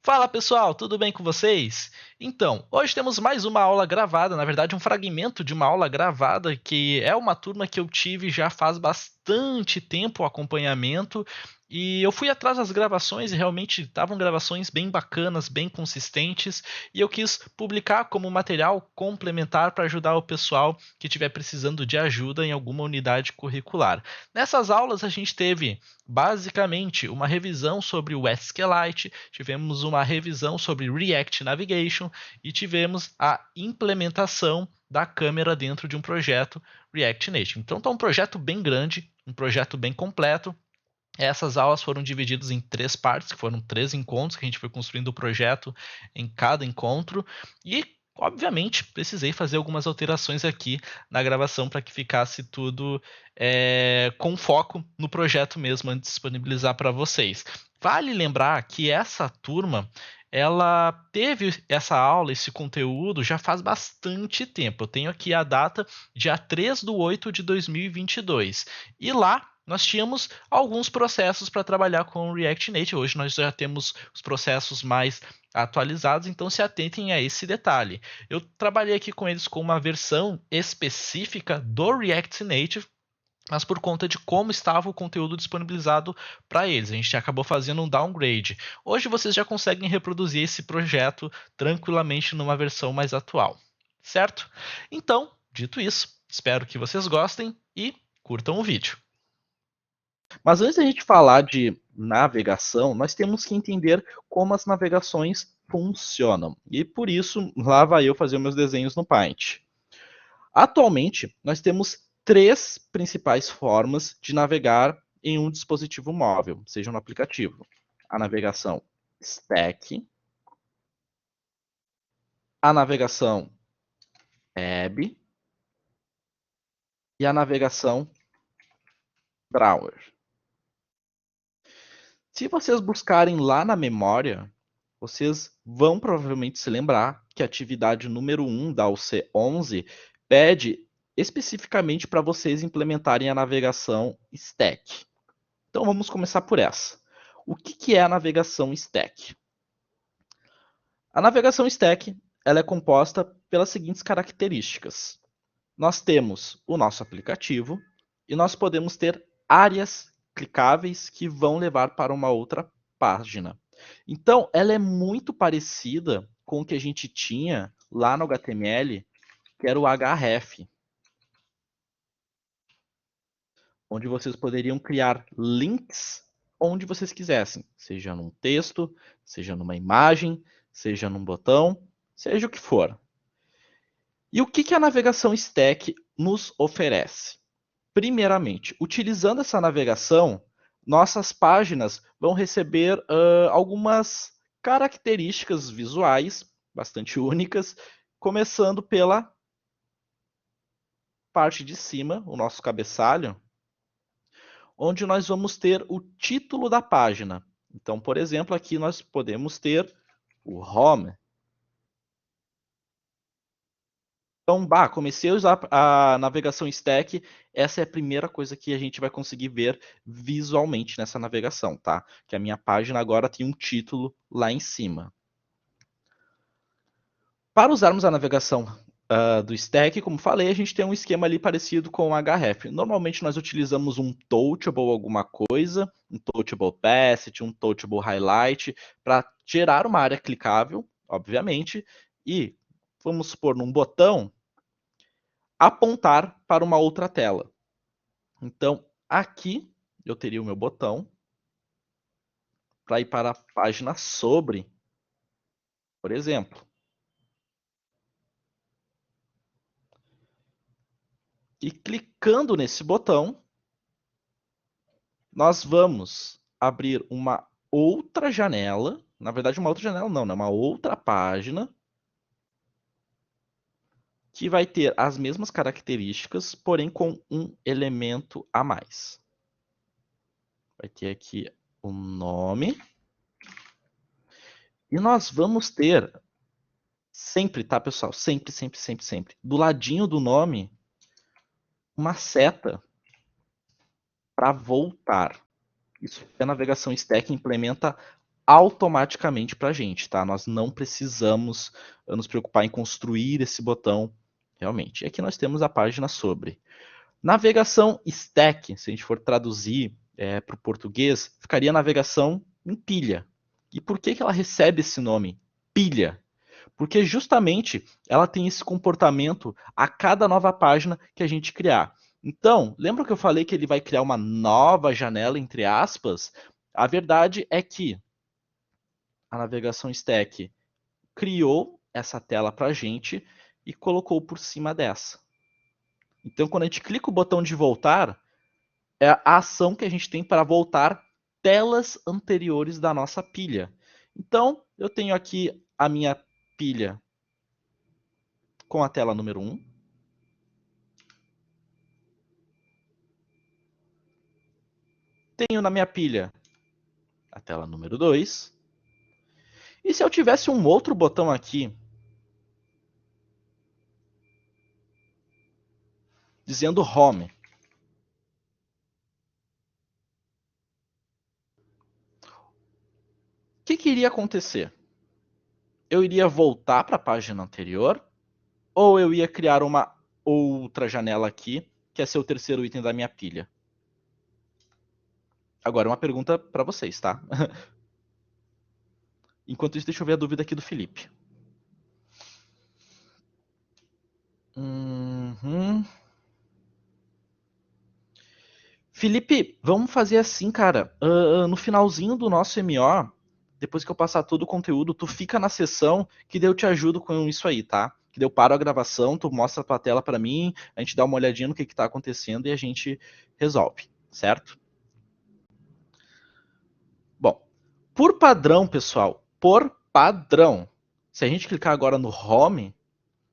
Fala pessoal, tudo bem com vocês? Então, hoje temos mais uma aula gravada, na verdade, um fragmento de uma aula gravada, que é uma turma que eu tive já faz bastante tempo o acompanhamento, e eu fui atrás das gravações e realmente estavam gravações bem bacanas, bem consistentes, e eu quis publicar como material complementar para ajudar o pessoal que estiver precisando de ajuda em alguma unidade curricular. Nessas aulas a gente teve basicamente uma revisão sobre o SQLite, tivemos uma revisão sobre React Navigation e tivemos a implementação da câmera dentro de um projeto React Native. Então está um projeto bem grande, um projeto bem completo. Essas aulas foram divididas em três partes, que foram três encontros, que a gente foi construindo o projeto em cada encontro. E, obviamente, precisei fazer algumas alterações aqui na gravação para que ficasse tudo com foco no projeto mesmo, antes de disponibilizar para vocês. Vale lembrar que essa turma ela teve essa aula, esse conteúdo, já faz bastante tempo. Eu tenho aqui a data, dia 3/8/2022. E lá nós tínhamos alguns processos para trabalhar com o React Native. Hoje nós já temos os processos mais atualizados, então se atentem a esse detalhe. Eu trabalhei aqui com eles com uma versão específica do React Native, mas por conta de como estava o conteúdo disponibilizado para eles. A gente acabou fazendo um downgrade. Hoje vocês já conseguem reproduzir esse projeto tranquilamente numa versão mais atual, certo? Então, dito isso, espero que vocês gostem e curtam o vídeo. Mas antes da gente falar de navegação, nós temos que entender como as navegações funcionam. E por isso, lá vai eu fazer meus desenhos no Paint. Atualmente, nós temos três principais formas de navegar em um dispositivo móvel, seja no aplicativo. A navegação stack, a navegação web e a navegação browser. Se vocês buscarem lá na memória, vocês vão provavelmente se lembrar que a atividade número 1 da UC11 pede especificamente para vocês implementarem a navegação stack. Então vamos começar por essa. O que é a navegação stack? A navegação stack ela é composta pelas seguintes características. Nós temos o nosso aplicativo e nós podemos ter áreas clicáveis que vão levar para uma outra página. Então, ela é muito parecida com o que a gente tinha lá no HTML, que era o href, onde vocês poderiam criar links onde vocês quisessem, seja num texto, seja numa imagem, seja num botão, seja o que for. E o que a navegação stack nos oferece? Primeiramente, utilizando essa navegação, nossas páginas vão receber algumas características visuais bastante únicas, começando pela parte de cima, o nosso cabeçalho, onde nós vamos ter o título da página. Então, por exemplo, aqui nós podemos ter o home. Então, comecei a usar a navegação stack, essa é a primeira coisa que a gente vai conseguir ver visualmente nessa navegação, tá? Que a minha página agora tem um título lá em cima. Para usarmos a navegação do stack, como falei, a gente tem um esquema ali parecido com o href. Normalmente nós utilizamos um touchable alguma coisa, um touchable passage, um touchable highlight, para gerar uma área clicável, obviamente, e vamos supor num botão, apontar para uma outra tela. Então, aqui eu teria o meu botão para ir para a página sobre, por exemplo. E clicando nesse botão, nós vamos abrir uma outra janela. Na verdade, uma outra janela não, né? Uma outra página que vai ter as mesmas características, porém com um elemento a mais. Vai ter aqui o nome. E nós vamos ter sempre, tá, pessoal? Sempre, sempre, sempre, sempre. Do ladinho do nome, uma seta para voltar. Isso que a navegação stack implementa automaticamente para a gente, tá? Nós não precisamos nos preocupar em construir esse botão realmente. E aqui nós temos a página sobre. Navegação stack, se a gente for traduzir para o português, ficaria navegação em pilha. E por que ela recebe esse nome? Pilha. Porque justamente ela tem esse comportamento a cada nova página que a gente criar. Então, lembra que eu falei que ele vai criar uma nova janela, entre aspas? A verdade é que a navegação stack criou essa tela para a gente e colocou por cima dessa. Então, quando a gente clica o botão de voltar, é a ação que a gente tem para voltar telas anteriores da nossa pilha. Então, eu tenho aqui a minha pilha com a tela número 1. Tenho na minha pilha a tela número 2. E se eu tivesse um outro botão aqui, dizendo Home, o que iria acontecer? Eu iria voltar para a página anterior, ou eu ia criar uma outra janela aqui, que é ser o terceiro item da minha pilha? Agora, uma pergunta para vocês, tá? Enquanto isso, deixa eu ver a dúvida aqui do Felipe. Felipe, vamos fazer assim, cara. No finalzinho do nosso MO, depois que eu passar todo o conteúdo, tu fica na sessão que daí eu te ajudo com isso aí, tá? Que daí eu paro a gravação, tu mostra a tua tela pra mim, a gente dá uma olhadinha no que tá acontecendo e a gente resolve, certo? Bom, por padrão, pessoal, por padrão, se a gente clicar agora no Home,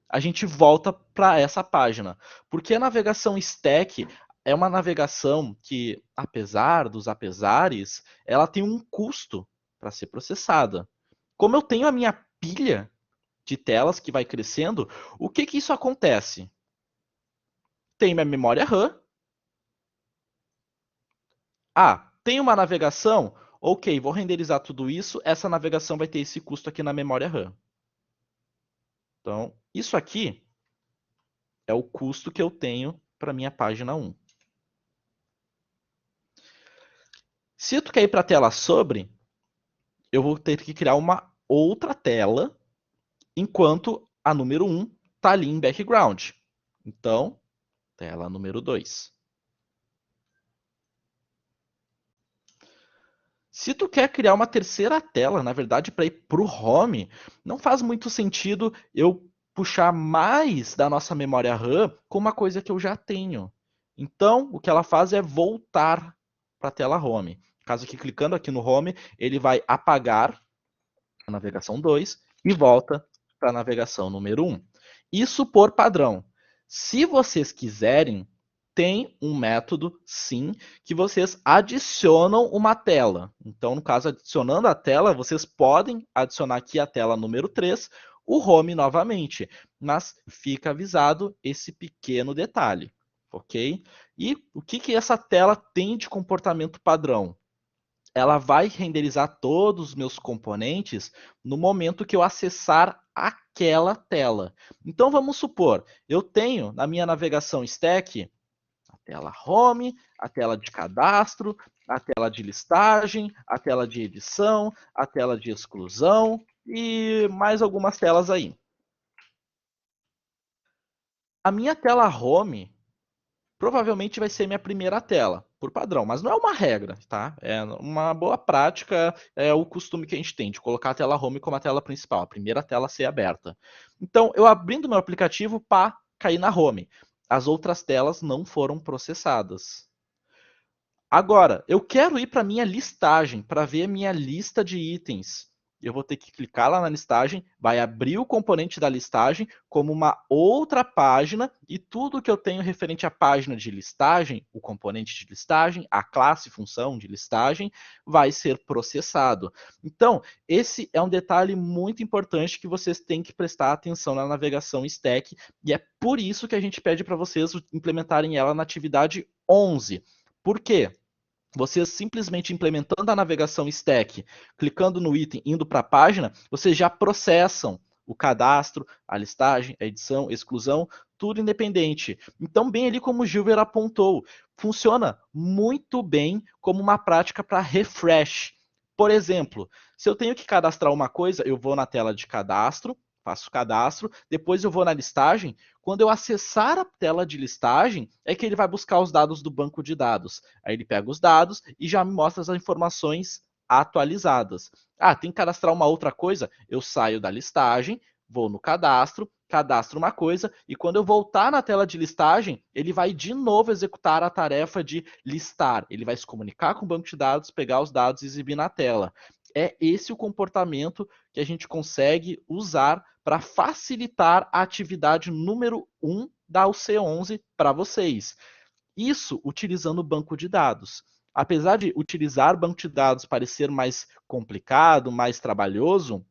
a gente volta para essa página. Porque a navegação stack é uma navegação que, apesar dos apesares, ela tem um custo para ser processada. Como eu tenho a minha pilha de telas que vai crescendo, o que isso acontece? Tem minha memória RAM. Ah, tem uma navegação? Ok, vou renderizar tudo isso. Essa navegação vai ter esse custo aqui na memória RAM. Então, isso aqui é o custo que eu tenho para minha página 1. Se tu quer ir para a tela sobre, eu vou ter que criar uma outra tela, enquanto a número 1 está ali em background. Então, tela número 2. Se tu quer criar uma terceira tela, na verdade, para ir para o home, não faz muito sentido eu puxar mais da nossa memória RAM com uma coisa que eu já tenho. Então, o que ela faz é voltar para a tela home. Caso que clicando aqui no home, ele vai apagar a navegação 2 e volta para a navegação número 1. Isso por padrão. Se vocês quiserem, tem um método, sim, que vocês adicionam uma tela. Então, no caso, adicionando a tela, vocês podem adicionar aqui a tela número 3, o home novamente. Mas fica avisado esse pequeno detalhe, ok? E o que essa tela tem de comportamento padrão? Ela vai renderizar todos os meus componentes no momento que eu acessar aquela tela. Então vamos supor, eu tenho na minha navegação stack a tela home, a tela de cadastro, a tela de listagem, a tela de edição, a tela de exclusão e mais algumas telas aí. A minha tela home provavelmente vai ser minha primeira tela, por padrão, mas não é uma regra, tá? É uma boa prática, é o costume que a gente tem de colocar a tela home como a tela principal, a primeira tela a ser aberta. Então, eu abrindo meu aplicativo, pá, caí na home. As outras telas não foram processadas. Agora, eu quero ir para minha listagem, para ver a minha lista de itens. Eu vou ter que clicar lá na listagem, vai abrir o componente da listagem como uma outra página e tudo que eu tenho referente à página de listagem, o componente de listagem, a classe função de listagem, vai ser processado. Então, esse é um detalhe muito importante que vocês têm que prestar atenção na navegação stack e é por isso que a gente pede para vocês implementarem ela na atividade 11. Por quê? Vocês simplesmente implementando a navegação stack, clicando no item, indo para a página, vocês já processam o cadastro, a listagem, a edição, a exclusão, tudo independente. Então, bem ali como o Gilver apontou, funciona muito bem como uma prática para refresh. Por exemplo, se eu tenho que cadastrar uma coisa, eu vou na tela de cadastro, faço o cadastro, depois eu vou na listagem. Quando eu acessar a tela de listagem, é que ele vai buscar os dados do banco de dados. Aí ele pega os dados e já me mostra as informações atualizadas. Ah, tem que cadastrar uma outra coisa? Eu saio da listagem, vou no cadastro, cadastro uma coisa, e quando eu voltar na tela de listagem, ele vai de novo executar a tarefa de listar. Ele vai se comunicar com o banco de dados, pegar os dados e exibir na tela. É esse o comportamento que a gente consegue usar para facilitar a atividade número 1 da UC11 para vocês. Isso utilizando o banco de dados. Apesar de utilizar banco de dados parecer mais complicado, mais trabalhoso,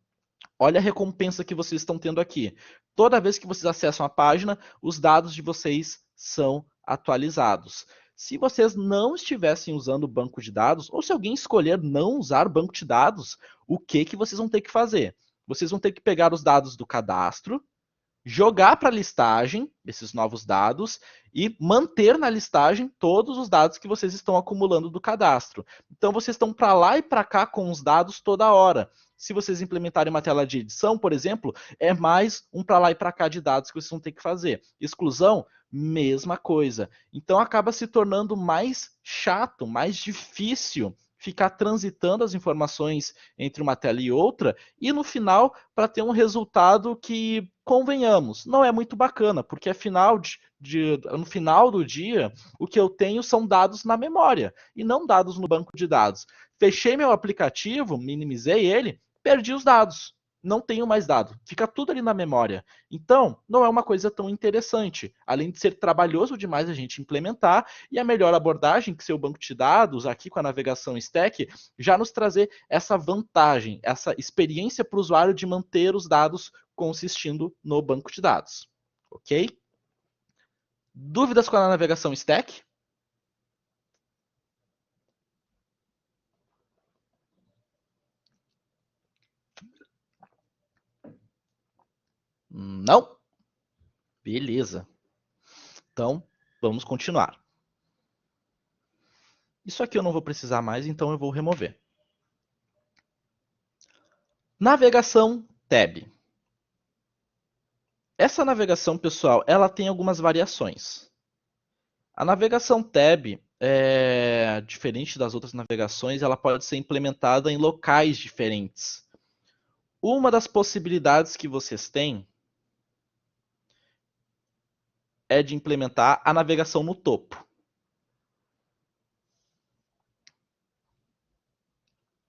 olha a recompensa que vocês estão tendo aqui. Toda vez que vocês acessam a página, os dados de vocês são atualizados. Se vocês não estivessem usando o banco de dados, ou se alguém escolher não usar banco de dados, o que vocês vão ter que fazer? Vocês vão ter que pegar os dados do cadastro, jogar para a listagem esses novos dados e manter na listagem todos os dados que vocês estão acumulando do cadastro. Então vocês estão para lá e para cá com os dados toda hora. Se vocês implementarem uma tela de edição, por exemplo, é mais um para lá e para cá de dados que vocês vão ter que fazer. Exclusão, mesma coisa. Então acaba se tornando mais chato, mais difícil ficar transitando as informações entre uma tela e outra, e no final, para ter um resultado que, convenhamos, não é muito bacana, porque afinal no final do dia, o que eu tenho são dados na memória, e não dados no banco de dados. Fechei meu aplicativo, minimizei ele, perdi os dados. Não tenho mais dado. Fica tudo ali na memória. Então, não é uma coisa tão interessante. Além de ser trabalhoso demais a gente implementar, e a melhor abordagem, que ser o banco de dados, aqui com a navegação stack, já nos trazer essa vantagem, essa experiência para o usuário de manter os dados consistindo no banco de dados. Ok? Dúvidas com a navegação stack? Não? Beleza. Então, vamos continuar. Isso aqui eu não vou precisar mais, então eu vou remover. Navegação tab. Essa navegação, pessoal, ela tem algumas variações. A navegação tab, diferente das outras navegações, ela pode ser implementada em locais diferentes. Uma das possibilidades que vocês têm é de implementar a navegação no topo.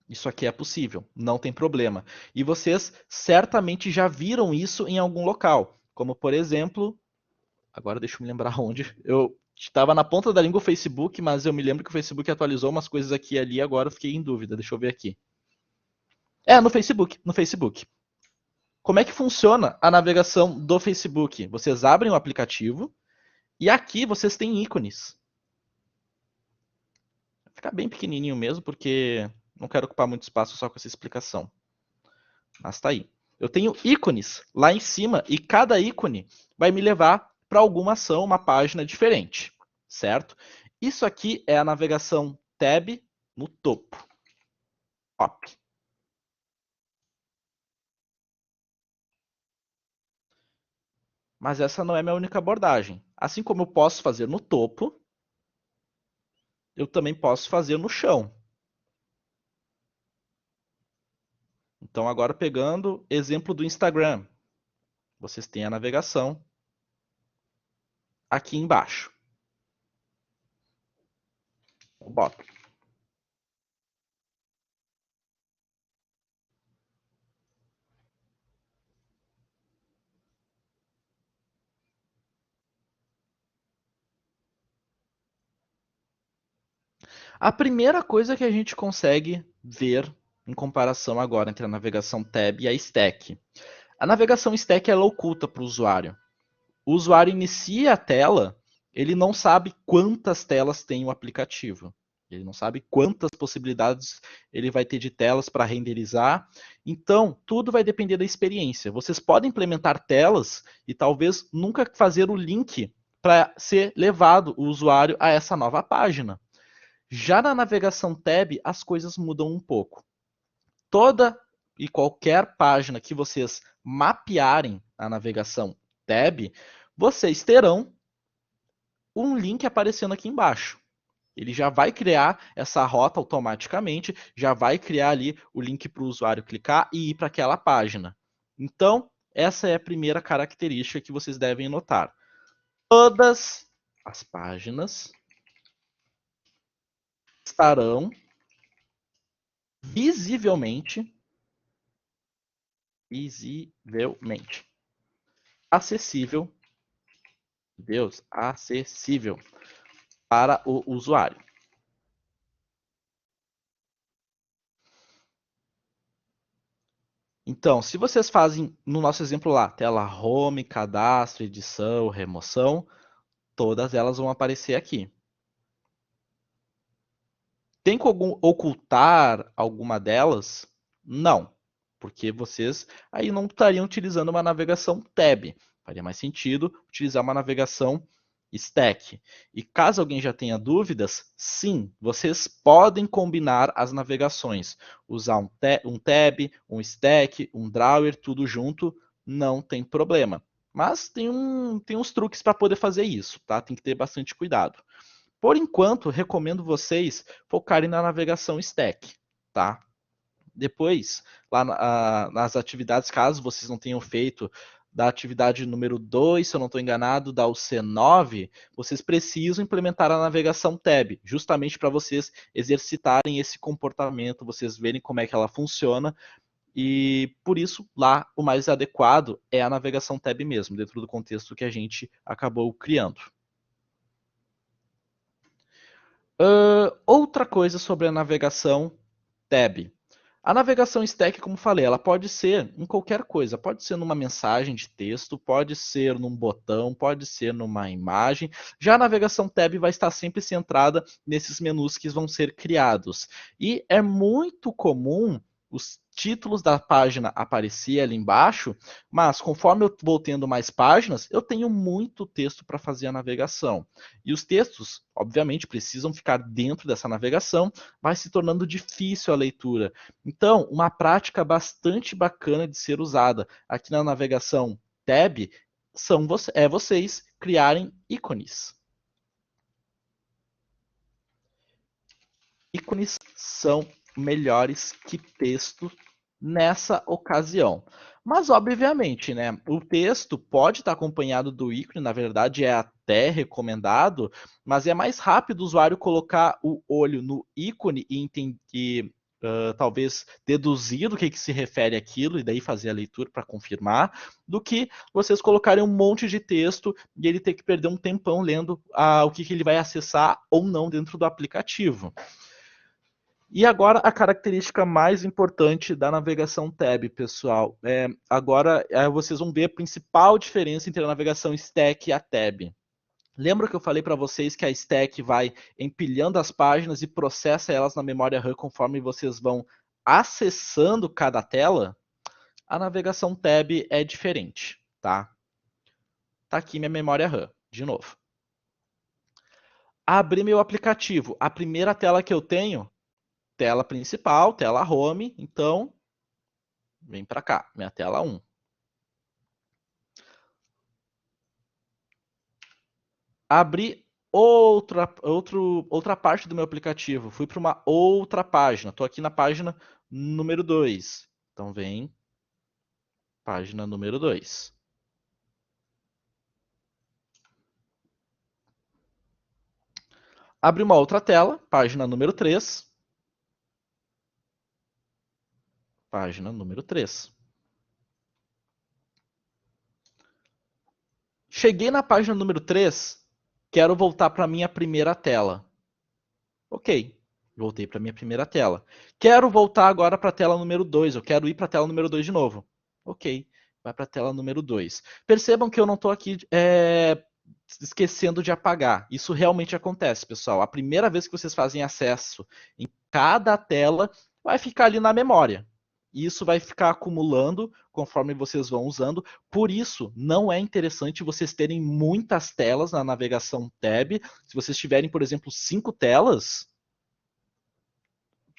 Isso aqui é possível, não tem problema. E vocês certamente já viram isso em algum local. Como, por exemplo, agora deixa eu me lembrar onde. Eu estava na ponta da língua o Facebook, mas eu me lembro que o Facebook atualizou umas coisas aqui e ali, agora eu fiquei em dúvida. Deixa eu ver aqui. No Facebook, no Facebook. Como é que funciona a navegação do Facebook? Vocês abrem o aplicativo e aqui vocês têm ícones. Vai ficar bem pequenininho mesmo, porque não quero ocupar muito espaço só com essa explicação. Mas tá aí. Eu tenho ícones lá em cima e cada ícone vai me levar para alguma ação, uma página diferente, certo? Isso aqui é a navegação tab no topo. Top. Mas essa não é minha única abordagem. Assim como eu posso fazer no topo, eu também posso fazer no chão. Então, agora pegando exemplo do Instagram, vocês têm a navegação aqui embaixo. Eu boto. A primeira coisa que a gente consegue ver em comparação agora entre a navegação tab e a stack. A navegação stack ela oculta para o usuário. O usuário inicia a tela, ele não sabe quantas telas tem o aplicativo. Ele não sabe quantas possibilidades ele vai ter de telas para renderizar. Então, tudo vai depender da experiência. Vocês podem implementar telas e talvez nunca fazer o link para ser levado o usuário a essa nova página. Já na navegação tab, as coisas mudam um pouco. Toda e qualquer página que vocês mapearem a navegação tab, vocês terão um link aparecendo aqui embaixo. Ele já vai criar essa rota automaticamente, já vai criar ali o link para o usuário clicar e ir para aquela página. Então, essa é a primeira característica que vocês devem notar. Todas as páginas estarão visivelmente acessível, acessível para o usuário. Então, se vocês fazem, no nosso exemplo lá, tela home, cadastro, edição, remoção, todas elas vão aparecer aqui. Tem como ocultar alguma delas? Não, porque vocês aí não estariam utilizando uma navegação tab. Faria mais sentido utilizar uma navegação stack. E caso alguém já tenha dúvidas, sim, vocês podem combinar as navegações. Usar um tab, um stack, um drawer, tudo junto, não tem problema. Mas tem uns truques para poder fazer isso, tá? Tem que ter bastante cuidado. Por enquanto, recomendo vocês focarem na navegação stack, tá? Depois, lá nas atividades, caso vocês não tenham feito da atividade número 2, se eu não estou enganado, da UC9, vocês precisam implementar a navegação tab, justamente para vocês exercitarem esse comportamento, vocês verem como é que ela funciona, e por isso lá o mais adequado é a navegação tab mesmo, dentro do contexto que a gente acabou criando. Outra coisa sobre a navegação tab. A navegação stack, como falei, ela pode ser em qualquer coisa. Pode ser numa mensagem de texto, pode ser num botão, pode ser numa imagem. Já a navegação tab vai estar sempre centrada nesses menus que vão ser criados. E é muito comum os títulos da página aparecer ali embaixo, mas conforme eu vou tendo mais páginas, eu tenho muito texto para fazer a navegação. E os textos, obviamente, precisam ficar dentro dessa navegação, vai se tornando difícil a leitura. Então, uma prática bastante bacana de ser usada aqui na navegação tab é vocês criarem ícones. Ícones são melhores que texto nessa ocasião. Mas, obviamente, né, o texto pode estar acompanhado do ícone, na verdade é até recomendado, mas é mais rápido o usuário colocar o olho no ícone e entender, talvez deduzir do que se refere aquilo e daí fazer a leitura para confirmar, do que vocês colocarem um monte de texto e ele ter que perder um tempão lendo o que ele vai acessar ou não dentro do aplicativo. E agora a característica mais importante da navegação tab, pessoal. Agora vocês vão ver a principal diferença entre a navegação stack e a tab. Lembra que eu falei para vocês que a stack vai empilhando as páginas e processa elas na memória RAM conforme vocês vão acessando cada tela? A navegação tab é diferente, tá? Tá aqui minha memória RAM, de novo. Abri meu aplicativo. A primeira tela que eu tenho, tela principal, tela home, então vem para cá, minha tela 1. Abri outra parte do meu aplicativo, fui para uma outra página, estou aqui na página número 2. Então vem página número 2. Abri uma outra tela, página número 3. Página número 3. Cheguei na página número 3, quero voltar para a minha primeira tela. Ok, voltei para a minha primeira tela. Quero voltar agora para a tela número 2, eu quero ir para a tela número 2 de novo. Ok, vai para a tela número 2. Percebam que eu não estou aqui esquecendo de apagar. Isso realmente acontece, pessoal. A primeira vez que vocês fazem acesso em cada tela, vai ficar ali na memória. E isso vai ficar acumulando conforme vocês vão usando. Por isso, não é interessante vocês terem muitas telas na navegação Tab. Se vocês tiverem, por exemplo, 5 telas,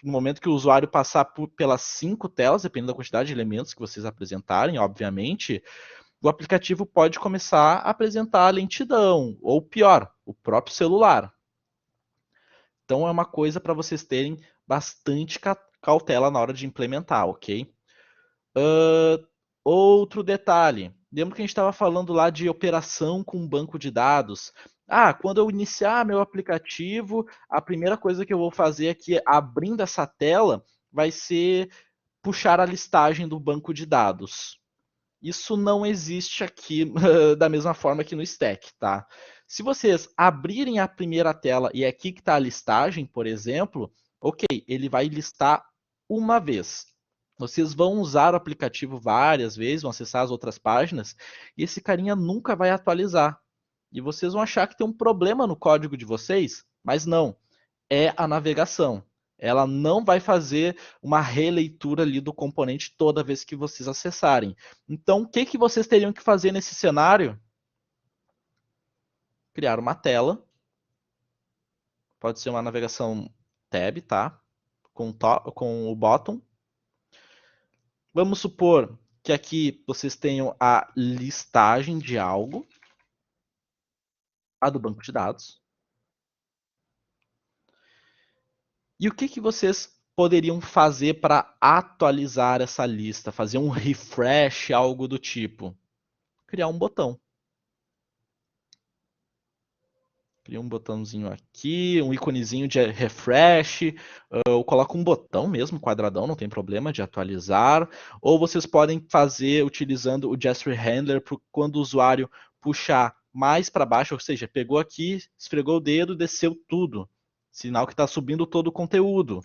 no momento que o usuário passar pelas 5 telas, dependendo da quantidade de elementos que vocês apresentarem, obviamente, o aplicativo pode começar a apresentar lentidão, ou pior, o próprio celular. Então é uma coisa para vocês terem bastante cautela na hora de implementar, ok? Outro detalhe. Lembra que a gente estava falando lá de operação com banco de dados? Quando eu iniciar meu aplicativo, a primeira coisa que eu vou fazer aqui, abrindo essa tela, vai ser puxar a listagem do banco de dados. Isso não existe aqui da mesma forma que no Stack, tá? Se vocês abrirem a primeira tela e é aqui que está a listagem, por exemplo, ok, ele vai listar uma vez. Vocês vão usar o aplicativo várias vezes, vão acessar as outras páginas, e esse carinha nunca vai atualizar. E vocês vão achar que tem um problema no código de vocês, mas não. É a navegação. Ela não vai fazer uma releitura ali do componente toda vez que vocês acessarem. Então, o que, que vocês teriam que fazer nesse cenário? Criar uma tela. Pode ser uma navegação tab, tá? Com o bottom. Vamos supor que aqui vocês tenham a listagem de algo, a do banco de dados. E o que, que vocês poderiam fazer para atualizar essa lista? Fazer um refresh, algo do tipo? Criar um botão. Cria um botãozinho aqui, um íconezinho de refresh, ou coloca um botão mesmo, quadradão, não tem problema de atualizar. Ou vocês podem fazer utilizando o Gesture Handler quando o usuário puxar mais para baixo, ou seja, pegou aqui, esfregou o dedo, desceu tudo. Sinal que está subindo todo o conteúdo.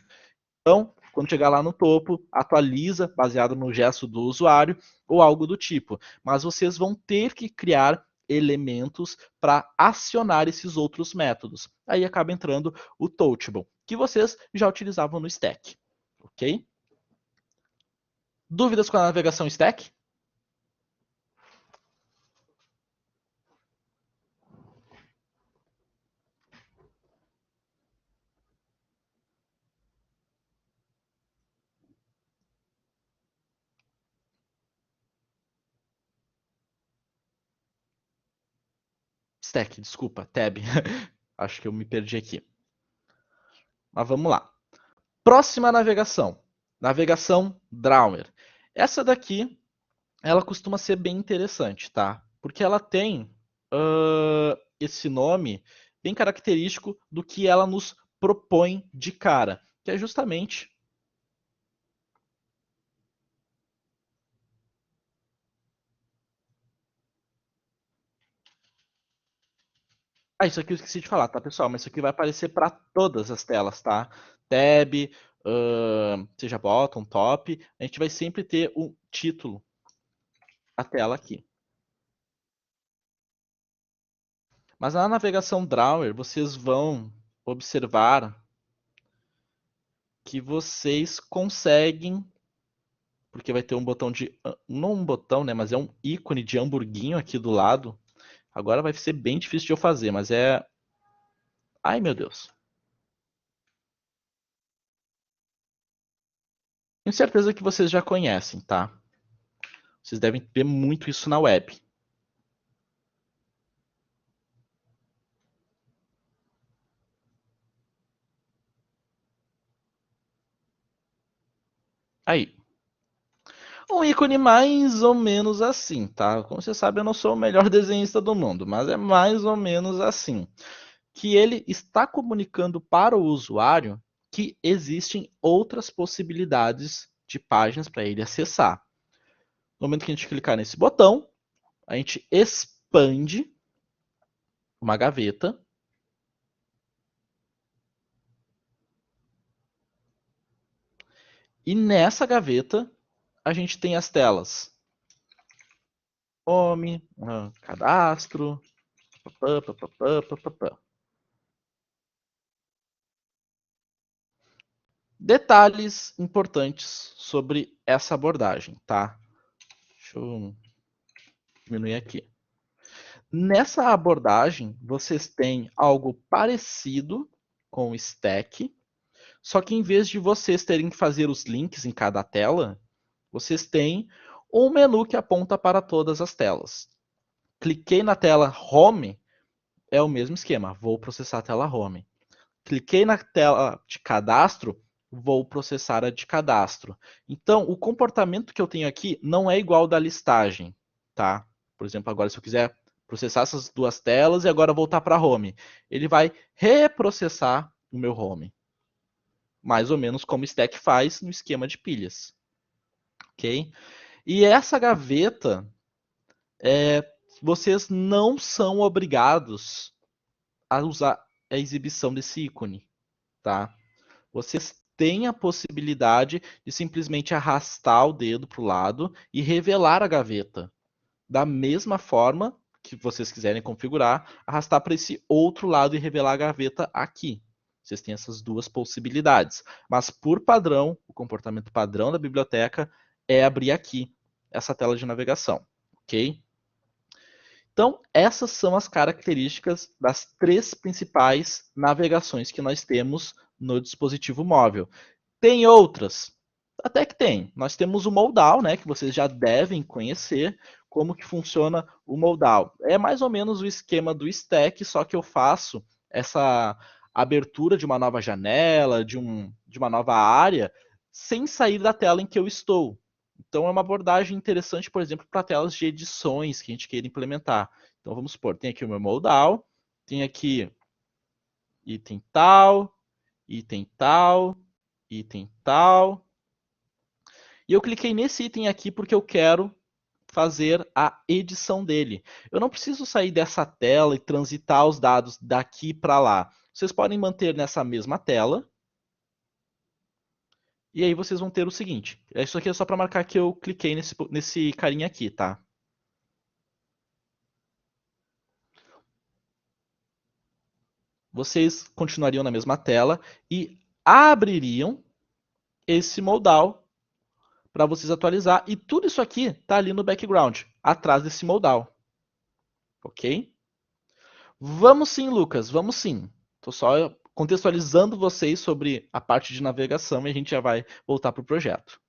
Então, quando chegar lá no topo, atualiza baseado no gesto do usuário ou algo do tipo. Mas vocês vão ter que criar elementos para acionar esses outros métodos. Aí acaba entrando o Touchable, que vocês já utilizavam no Stack. Ok? Dúvidas com a navegação Stack? Stack, desculpa, Tab. Acho que eu me perdi aqui. Mas vamos lá. Próxima navegação. Navegação Drawer. Essa daqui, ela costuma ser bem interessante, tá? Porque ela tem esse nome bem característico do que ela nos propõe de cara, que é justamente. Isso aqui eu esqueci de falar, tá, pessoal? Mas isso aqui vai aparecer para todas as telas, tá? Tab, seja bottom, top, a gente vai sempre ter o título da tela aqui. Mas na navegação Drawer, vocês vão observar que vocês conseguem, porque vai ter um botão de, não um botão, né, mas é um ícone de hamburguinho aqui do lado. Agora vai ser bem difícil de eu fazer, mas é, ai meu Deus. Tenho certeza que vocês já conhecem, tá? Vocês devem ver muito isso na web. Aí. Um ícone mais ou menos assim, tá? Como você sabe, eu não sou o melhor desenhista do mundo, mas é mais ou menos assim. Que ele está comunicando para o usuário que existem outras possibilidades de páginas para ele acessar. No momento que a gente clicar nesse botão, a gente expande uma gaveta. E nessa gaveta, a gente tem as telas home, cadastro, Detalhes importantes sobre essa abordagem, tá? Deixa eu diminuir aqui. Nessa abordagem, vocês têm algo parecido com o stack, só que em vez de vocês terem que fazer os links em cada tela, vocês têm um menu que aponta para todas as telas. Cliquei na tela Home, é o mesmo esquema, vou processar a tela Home. Cliquei na tela de cadastro, vou processar a de cadastro. Então, o comportamento que eu tenho aqui não é igual ao da listagem, tá? Por exemplo, agora se eu quiser processar essas duas telas e agora voltar para Home, ele vai reprocessar o meu Home. Mais ou menos como o Stack faz no esquema de pilhas. Ok? E essa gaveta, vocês não são obrigados a usar a exibição desse ícone, tá? Vocês têm a possibilidade de simplesmente arrastar o dedo para o lado e revelar a gaveta. Da mesma forma que vocês quiserem configurar, arrastar para esse outro lado e revelar a gaveta aqui. Vocês têm essas duas possibilidades. Mas por padrão, o comportamento padrão da biblioteca é abrir aqui essa tela de navegação, ok? Então, essas são as características das três principais navegações que nós temos no dispositivo móvel. Tem outras? Até que tem. Nós temos o Moldal, né, que vocês já devem conhecer como que funciona o Moldal. É mais ou menos o esquema do Stack, só que eu faço essa abertura de uma nova janela, de uma nova área, sem sair da tela em que eu estou. Então é uma abordagem interessante, por exemplo, para telas de edições que a gente queira implementar. Então vamos supor, tem aqui o meu Moldal, tem aqui item tal, item tal, item tal. E eu cliquei nesse item aqui porque eu quero fazer a edição dele. Eu não preciso sair dessa tela e transitar os dados daqui para lá. Vocês podem manter nessa mesma tela. E aí vocês vão ter o seguinte. Isso aqui é só para marcar que eu cliquei nesse carinha aqui, tá? Vocês continuariam na mesma tela e abririam esse Moldal para vocês atualizar. E tudo isso aqui está ali no background, atrás desse Moldal. Ok? Vamos sim, Lucas, vamos sim. Estou só contextualizando vocês sobre a parte de navegação e a gente já vai voltar para o projeto.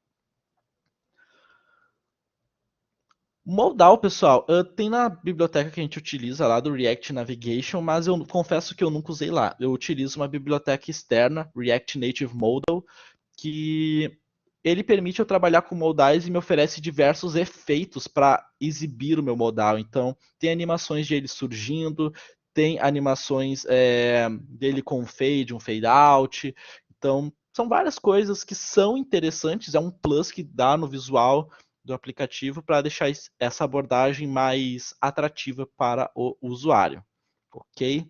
Moldal, pessoal, tem na biblioteca que a gente utiliza lá do React Navigation, mas eu confesso que eu nunca usei lá. Eu utilizo uma biblioteca externa, React Native Modal, que ele permite eu trabalhar com modais e me oferece diversos efeitos para exibir o meu modal. Então, tem animações de ele surgindo, tem animações dele com um fade out. Então, são várias coisas que são interessantes, é um plus que dá no visual do aplicativo para deixar essa abordagem mais atrativa para o usuário, ok?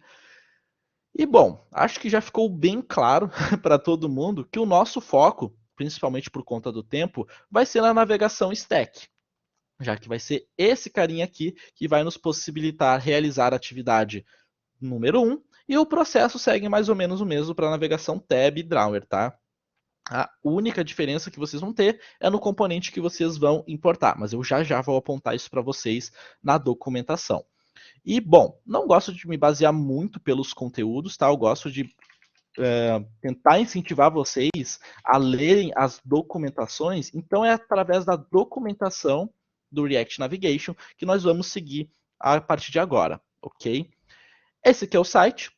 E bom, acho que já ficou bem claro para todo mundo que o nosso foco, principalmente por conta do tempo, vai ser na navegação stack, já que vai ser esse carinha aqui que vai nos possibilitar realizar a atividade número 1, e o processo segue mais ou menos o mesmo para a navegação tab e drawer, tá? A única diferença que vocês vão ter é no componente que vocês vão importar, mas eu já vou apontar isso para vocês na documentação. E, bom, não gosto de me basear muito pelos conteúdos, tá? Eu gosto de tentar incentivar vocês a lerem as documentações, então é através da documentação do React Navigation que nós vamos seguir a partir de agora, ok? Esse aqui é o site.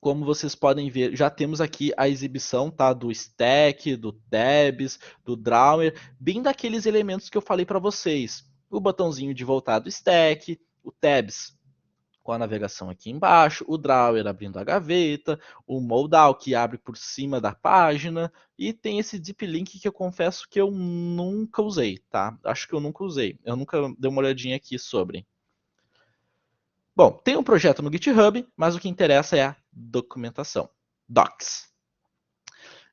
Como vocês podem ver, já temos aqui a exibição, tá, do stack, do tabs, do drawer, bem daqueles elementos que eu falei para vocês. O botãozinho de voltar do stack, o tabs com a navegação aqui embaixo, o drawer abrindo a gaveta, o moldal que abre por cima da página e tem esse deep link que eu confesso que eu nunca usei, tá? Acho que eu nunca usei. Eu nunca dei uma olhadinha aqui sobre. Bom, tem um projeto no GitHub, mas o que interessa é a documentação. Docs.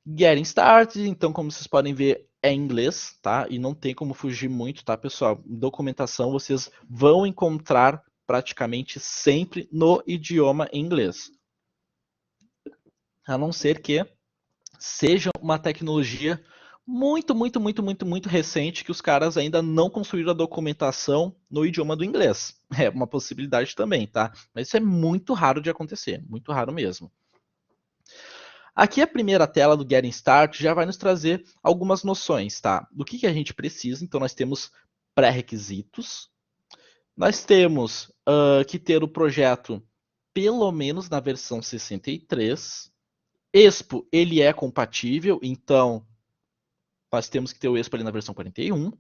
Getting Started, então como vocês podem ver é em inglês, tá? E não tem como fugir muito, tá, pessoal? Documentação vocês vão encontrar praticamente sempre no idioma inglês. A não ser que seja uma tecnologia muito recente que os caras ainda não construíram a documentação no idioma do inglês. É uma possibilidade também, tá? Mas isso é muito raro de acontecer, muito raro mesmo. Aqui a primeira tela do Getting Start já vai nos trazer algumas noções, tá? Do que a gente precisa. Então nós temos pré-requisitos, nós temos que ter o projeto pelo menos na versão 63. Expo, ele é compatível, então nós temos que ter o Expo ali na versão 41.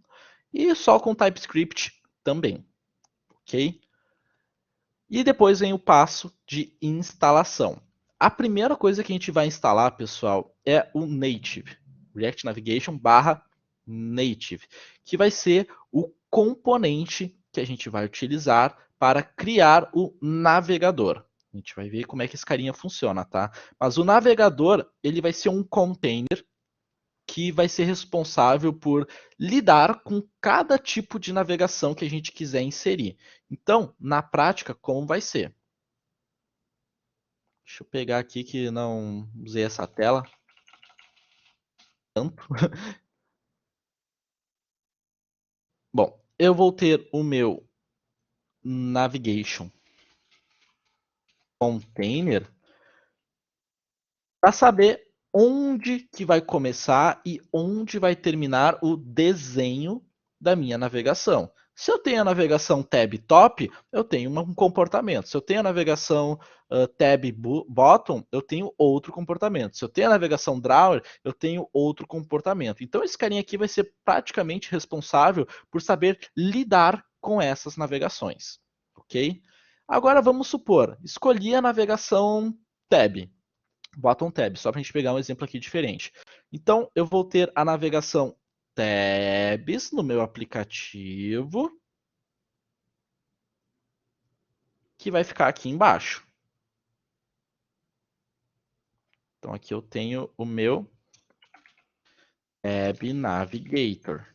E só com TypeScript também, ok? E depois vem o passo de instalação. A primeira coisa que a gente vai instalar, pessoal, é o Native. React Navigation barra Native, que vai ser o componente que a gente vai utilizar para criar o navegador. A gente vai ver como é que esse carinha funciona, tá? Mas o navegador, ele vai ser um container que vai ser responsável por lidar com cada tipo de navegação que a gente quiser inserir. Então, na prática, como vai ser? Deixa eu pegar aqui que não usei essa tela tanto. Bom, eu vou ter o meu navigation container para saber onde que vai começar e onde vai terminar o desenho da minha navegação. Se eu tenho a navegação tab top, eu tenho um comportamento. Se eu tenho a navegação tab bottom, eu tenho outro comportamento. Se eu tenho a navegação drawer, eu tenho outro comportamento. Então esse carinha aqui vai ser praticamente responsável por saber lidar com essas navegações, ok? Agora vamos supor, escolhi a navegação tab, bottom tab, só para a gente pegar um exemplo aqui diferente. Então, eu vou ter a navegação tabs no meu aplicativo, que vai ficar aqui embaixo. Então, aqui eu tenho o meu Tab Navigator.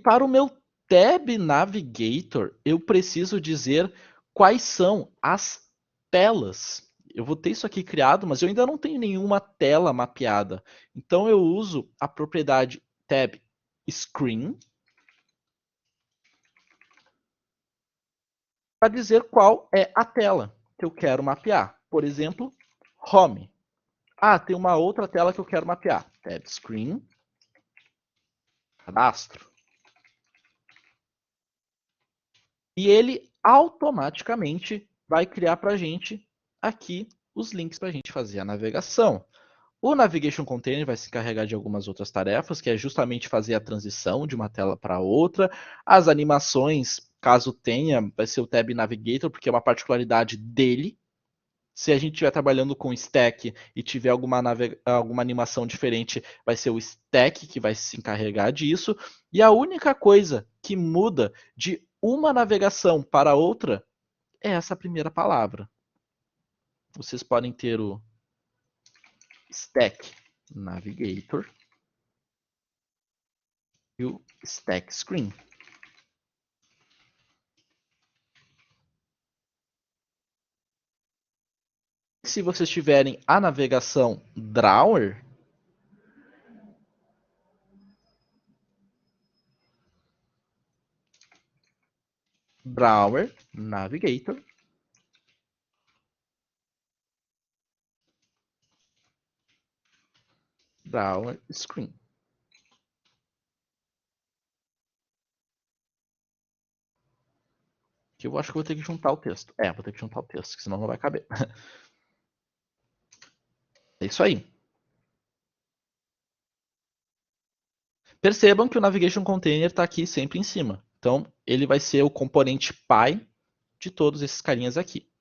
Para o meu Tab Navigator, eu preciso dizer quais são as telas. Eu vou ter isso aqui criado, mas eu ainda não tenho nenhuma tela mapeada. Então eu uso a propriedade Tab Screen para dizer qual é a tela que eu quero mapear. Por exemplo, Home. Ah, tem uma outra tela que eu quero mapear. Tab Screen, Cadastro. E ele automaticamente vai criar para a gente aqui os links para a gente fazer a navegação. O Navigation Container vai se encarregar de algumas outras tarefas, que é justamente fazer a transição de uma tela para outra. As animações, caso tenha, vai ser o Tab Navigator, porque é uma particularidade dele. Se a gente estiver trabalhando com stack e tiver alguma animação diferente, vai ser o stack que vai se encarregar disso. E a única coisa que muda de uma navegação para outra é essa primeira palavra. Vocês podem ter o stack navigator e o stack screen. Se vocês tiverem a navegação drawer, navigator, drawer screen. Que eu acho que vou ter que juntar o texto. Vou ter que juntar o texto, senão não vai caber. É isso aí. Percebam que o Navigation Container está aqui sempre em cima. Então, ele vai ser o componente pai de todos esses carinhas aqui.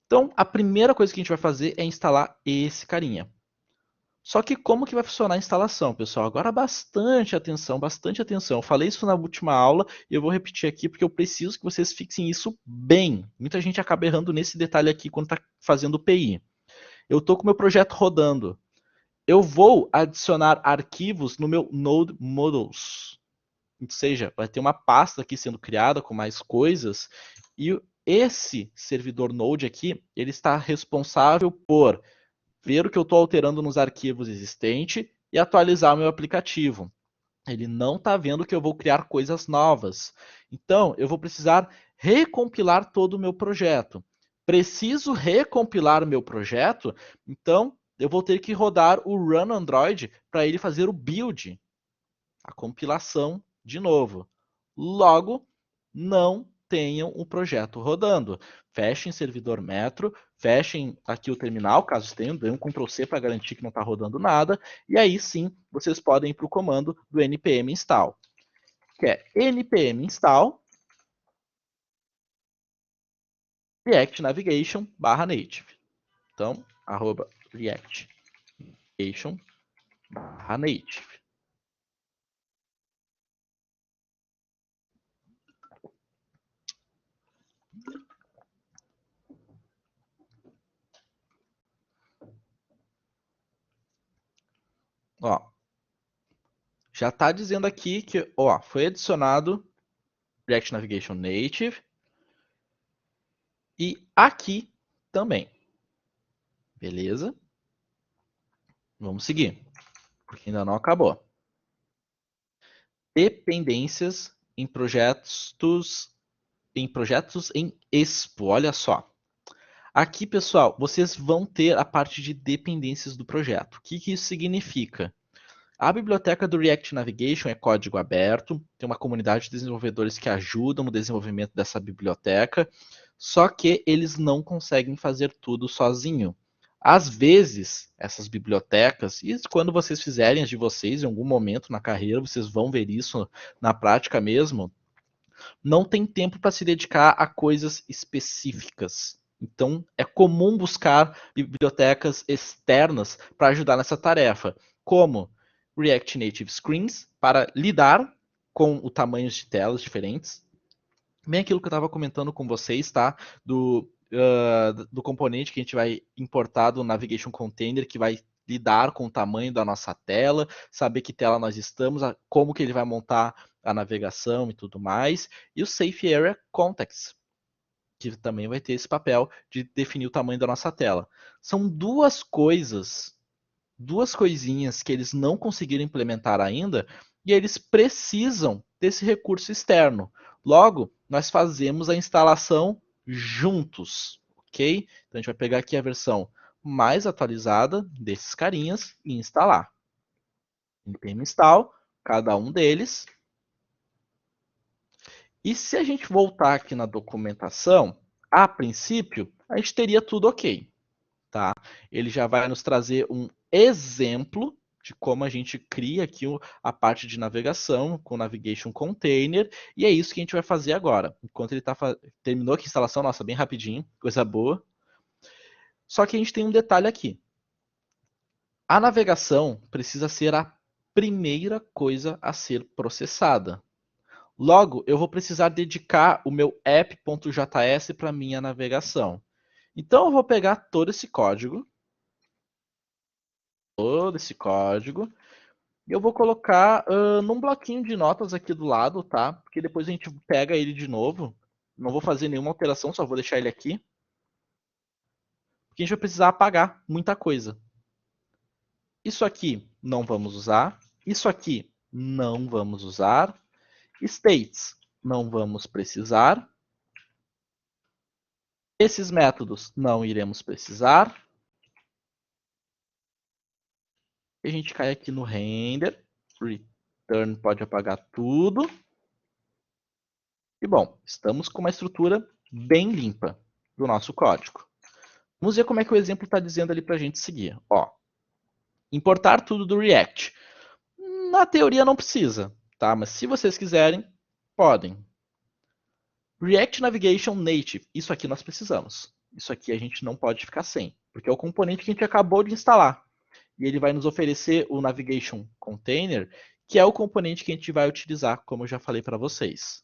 Então, a primeira coisa que a gente vai fazer é instalar esse carinha. Só que como que vai funcionar a instalação, pessoal? Agora bastante atenção, bastante atenção. Eu falei isso na última aula e eu vou repetir aqui porque eu preciso que vocês fixem isso bem. Muita gente acaba errando nesse detalhe aqui quando está fazendo o PI. Eu estou com o meu projeto rodando. Eu vou adicionar arquivos no meu Node Modules. ou seja, vai ter uma pasta aqui sendo criada com mais coisas, e esse servidor Node aqui, ele está responsável por ver o que eu estou alterando nos arquivos existentes e atualizar o meu aplicativo. Ele não está vendo que eu vou criar coisas novas. Então, eu vou precisar recompilar todo o meu projeto. Preciso recompilar o meu projeto, então eu vou ter que rodar o run Android para ele fazer o build, a compilação de novo. Logo, não tenham o projeto rodando. Fechem servidor Metro, fechem aqui o terminal, caso tenham, dêem um Ctrl+C para garantir que não está rodando nada, e aí sim vocês podem ir para o comando do npm install, que é npm install React Navigation /native. Então, @React Navigation /native. Ó, já está dizendo aqui que foi adicionado React Navigation Native e aqui também. Beleza? Vamos seguir, porque ainda não acabou. Dependências em projetos em Expo. Olha só. Aqui, pessoal, vocês vão ter a parte de dependências do projeto. O que isso significa? A biblioteca do React Navigation é código aberto, tem uma comunidade de desenvolvedores que ajudam no desenvolvimento dessa biblioteca, só que eles não conseguem fazer tudo sozinho. Às vezes, essas bibliotecas, e quando vocês fizerem as de vocês, em algum momento na carreira, vocês vão ver isso na prática mesmo, não tem tempo para se dedicar a coisas específicas. Então, é comum buscar bibliotecas externas para ajudar nessa tarefa, como React Native Screens, para lidar com o tamanhos de telas diferentes. Bem aquilo que eu estava comentando com vocês, tá? Do componente que a gente vai importar do Navigation Container, que vai lidar com o tamanho da nossa tela, saber que tela nós estamos, como que ele vai montar a navegação e tudo mais. E o Safe Area Context, que também vai ter esse papel de definir o tamanho da nossa tela. São duas coisinhas que eles não conseguiram implementar ainda e eles precisam desse recurso externo. Logo, nós fazemos a instalação juntos, ok? Então a gente vai pegar aqui a versão mais atualizada desses carinhas e instalar. npm install, cada um deles. E se a gente voltar aqui na documentação, a princípio, a gente teria tudo ok. Tá? Ele já vai nos trazer um exemplo de como a gente cria aqui a parte de navegação com o Navigation Container, e é isso que a gente vai fazer agora. Enquanto ele terminou aqui a instalação, nossa, bem rapidinho, coisa boa. Só que a gente tem um detalhe aqui. A navegação precisa ser a primeira coisa a ser processada. Logo, eu vou precisar dedicar o meu app.js para minha navegação. Então, eu vou pegar todo esse código, e eu vou colocar num bloquinho de notas aqui do lado, tá? Porque depois a gente pega ele de novo. Não vou fazer nenhuma alteração, só vou deixar ele aqui. Porque a gente vai precisar apagar muita coisa. Isso aqui não vamos usar. Isso aqui não vamos usar. States não vamos precisar. Esses métodos não iremos precisar. E a gente cai aqui no render. Return pode apagar tudo. E bom, estamos com uma estrutura bem limpa do nosso código. Vamos ver como é que o exemplo está dizendo ali para a gente seguir. Ó, importar tudo do React. Na teoria não precisa, tá? Mas se vocês quiserem, podem. React Navigation Native. Isso aqui nós precisamos. Isso aqui a gente não pode ficar sem, porque é o componente que a gente acabou de instalar. E ele vai nos oferecer o Navigation Container, que é o componente que a gente vai utilizar, como eu já falei para vocês.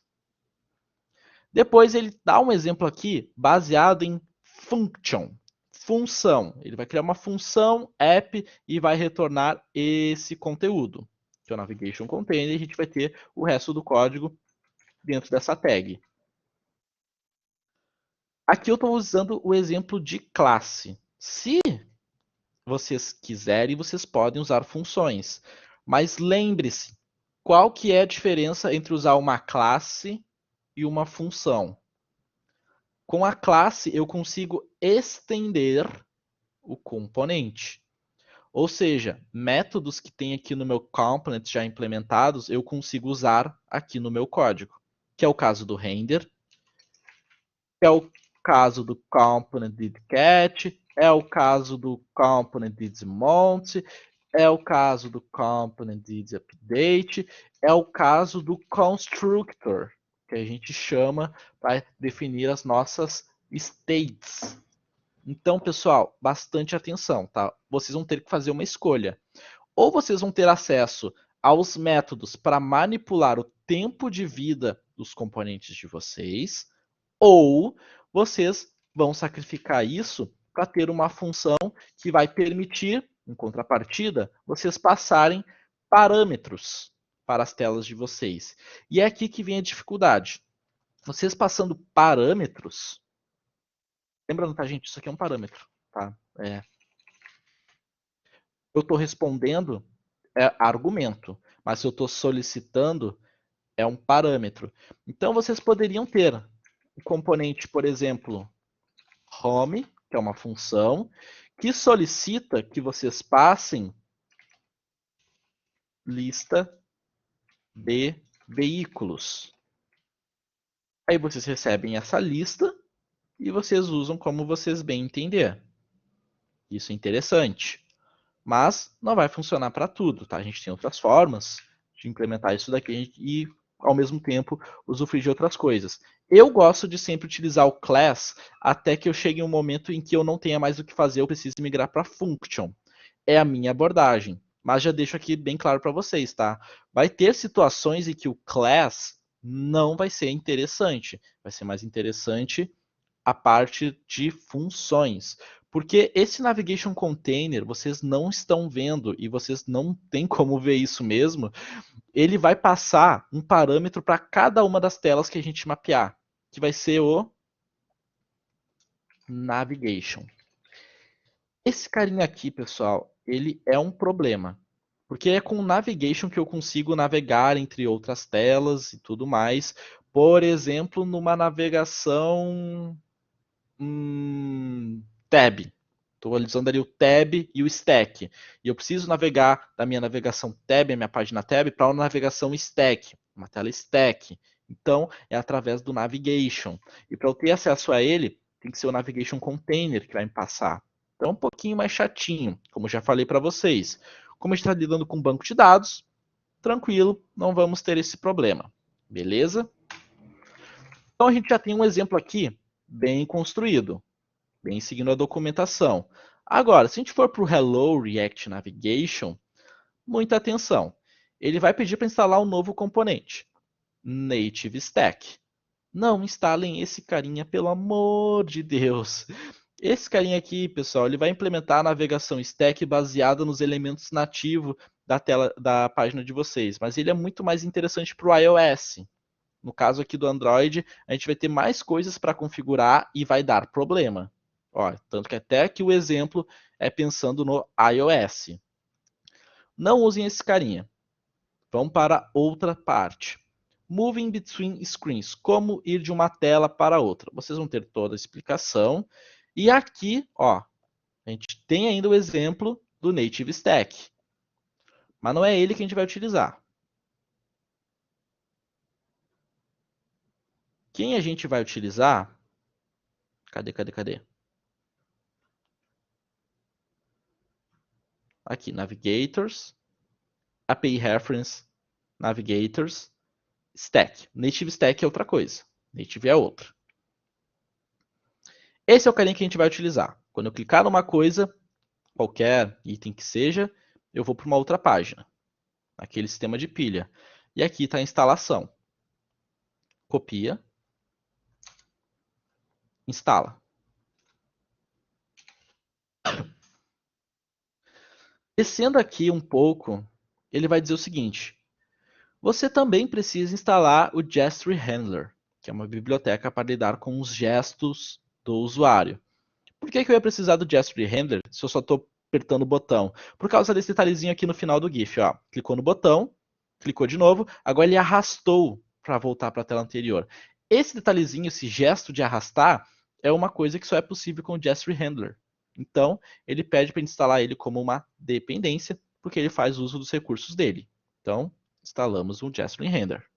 Depois ele dá um exemplo aqui baseado em function, função. Ele vai criar uma função app e vai retornar esse conteúdo. que é o navigation container, e a gente vai ter o resto do código dentro dessa tag. Aqui eu estou usando o exemplo de classe. Se vocês quiserem, vocês podem usar funções. Mas lembre-se, qual que é a diferença entre usar uma classe e uma função? Com a classe, eu consigo estender o componente. Ou seja, métodos que tem aqui no meu component já implementados, eu consigo usar aqui no meu código. Que é o caso do render, que é o caso do component didCatch, é o caso do component didMount, é o caso do component didUpdate, é o caso do constructor, que a gente chama para definir as nossas states. Então, pessoal, bastante atenção, tá? Vocês vão ter que fazer uma escolha. Ou vocês vão ter acesso aos métodos para manipular o tempo de vida dos componentes de vocês, ou vocês vão sacrificar isso para ter uma função que vai permitir, em contrapartida, vocês passarem parâmetros para as telas de vocês. E é aqui que vem a dificuldade. Vocês passando parâmetros, lembrando, tá, gente? Isso aqui é um parâmetro, tá? Eu estou respondendo argumento, mas se eu estou solicitando é um parâmetro. Então vocês poderiam ter um componente, por exemplo, home, que é uma função, que solicita que vocês passem lista de veículos. Aí vocês recebem essa lista e vocês usam como vocês bem entender. Isso é interessante. Mas não vai funcionar para tudo, tá? A gente tem outras formas de implementar isso daqui e, ao mesmo tempo, usufruir de outras coisas. Eu gosto de sempre utilizar o class até que eu chegue em um momento em que eu não tenha mais o que fazer, eu preciso migrar para function. É a minha abordagem. Mas já deixo aqui bem claro para vocês, tá? Vai ter situações em que o class não vai ser interessante. Vai ser mais interessante a parte de funções. Porque esse Navigation Container, vocês não estão vendo e vocês não têm como ver isso mesmo, ele vai passar um parâmetro para cada uma das telas que a gente mapear, que vai ser o Navigation. Esse carinha aqui, pessoal, ele é um problema. Porque é com o Navigation que eu consigo navegar entre outras telas e tudo mais. Por exemplo, numa navegação tab. Estou usando ali o tab e o stack. E eu preciso navegar da minha navegação tab, a minha página tab, para uma navegação stack, uma tela stack. Então, é através do navigation. E para eu ter acesso a ele, tem que ser o navigation container que vai me passar. Então, é um pouquinho mais chatinho, como já falei para vocês. Como a gente está lidando com banco de dados, tranquilo, não vamos ter esse problema. Beleza? Então, a gente já tem um exemplo aqui bem construído, bem seguindo a documentação. Agora, se a gente for para o Hello React Navigation, muita atenção. Ele vai pedir para instalar um novo componente, Native Stack. Não instalem esse carinha, pelo amor de Deus. Esse carinha aqui, pessoal, ele vai implementar a navegação stack baseada nos elementos nativos da tela da página de vocês, mas ele é muito mais interessante para o iOS. No caso aqui do Android, a gente vai ter mais coisas para configurar e vai dar problema. Ó, tanto que até aqui o exemplo é pensando no iOS. Não usem esse carinha. Vamos para outra parte. Moving between screens. Como ir de uma tela para outra. Vocês vão ter toda a explicação. E aqui, ó, a gente tem ainda o exemplo do Native Stack. Mas não é ele que a gente vai utilizar. Quem a gente vai utilizar? Cadê? Aqui, Navigators, API Reference, Navigators, Stack. Native Stack é outra coisa. Native é outra. Esse é o carinha que a gente vai utilizar. Quando eu clicar numa coisa, qualquer item que seja, eu vou para uma outra página. Aquele sistema de pilha. E aqui está a instalação. Copia. Instala. Descendo aqui um pouco ele vai dizer o seguinte: você também precisa instalar o Gestury Handler, que é uma biblioteca para lidar com os gestos do usuário. Por que eu ia precisar do Gestury Handler se eu só estou apertando o botão? Por causa desse detalhezinho aqui no final do GIF. Ó. Clicou no botão, clicou de novo, agora ele arrastou para voltar para a tela anterior. Esse detalhezinho, esse gesto de arrastar, é uma coisa que só é possível com o Gestury Handler. Então, ele pede para instalar ele como uma dependência, porque ele faz uso dos recursos dele. Então, instalamos um Gestury Handler.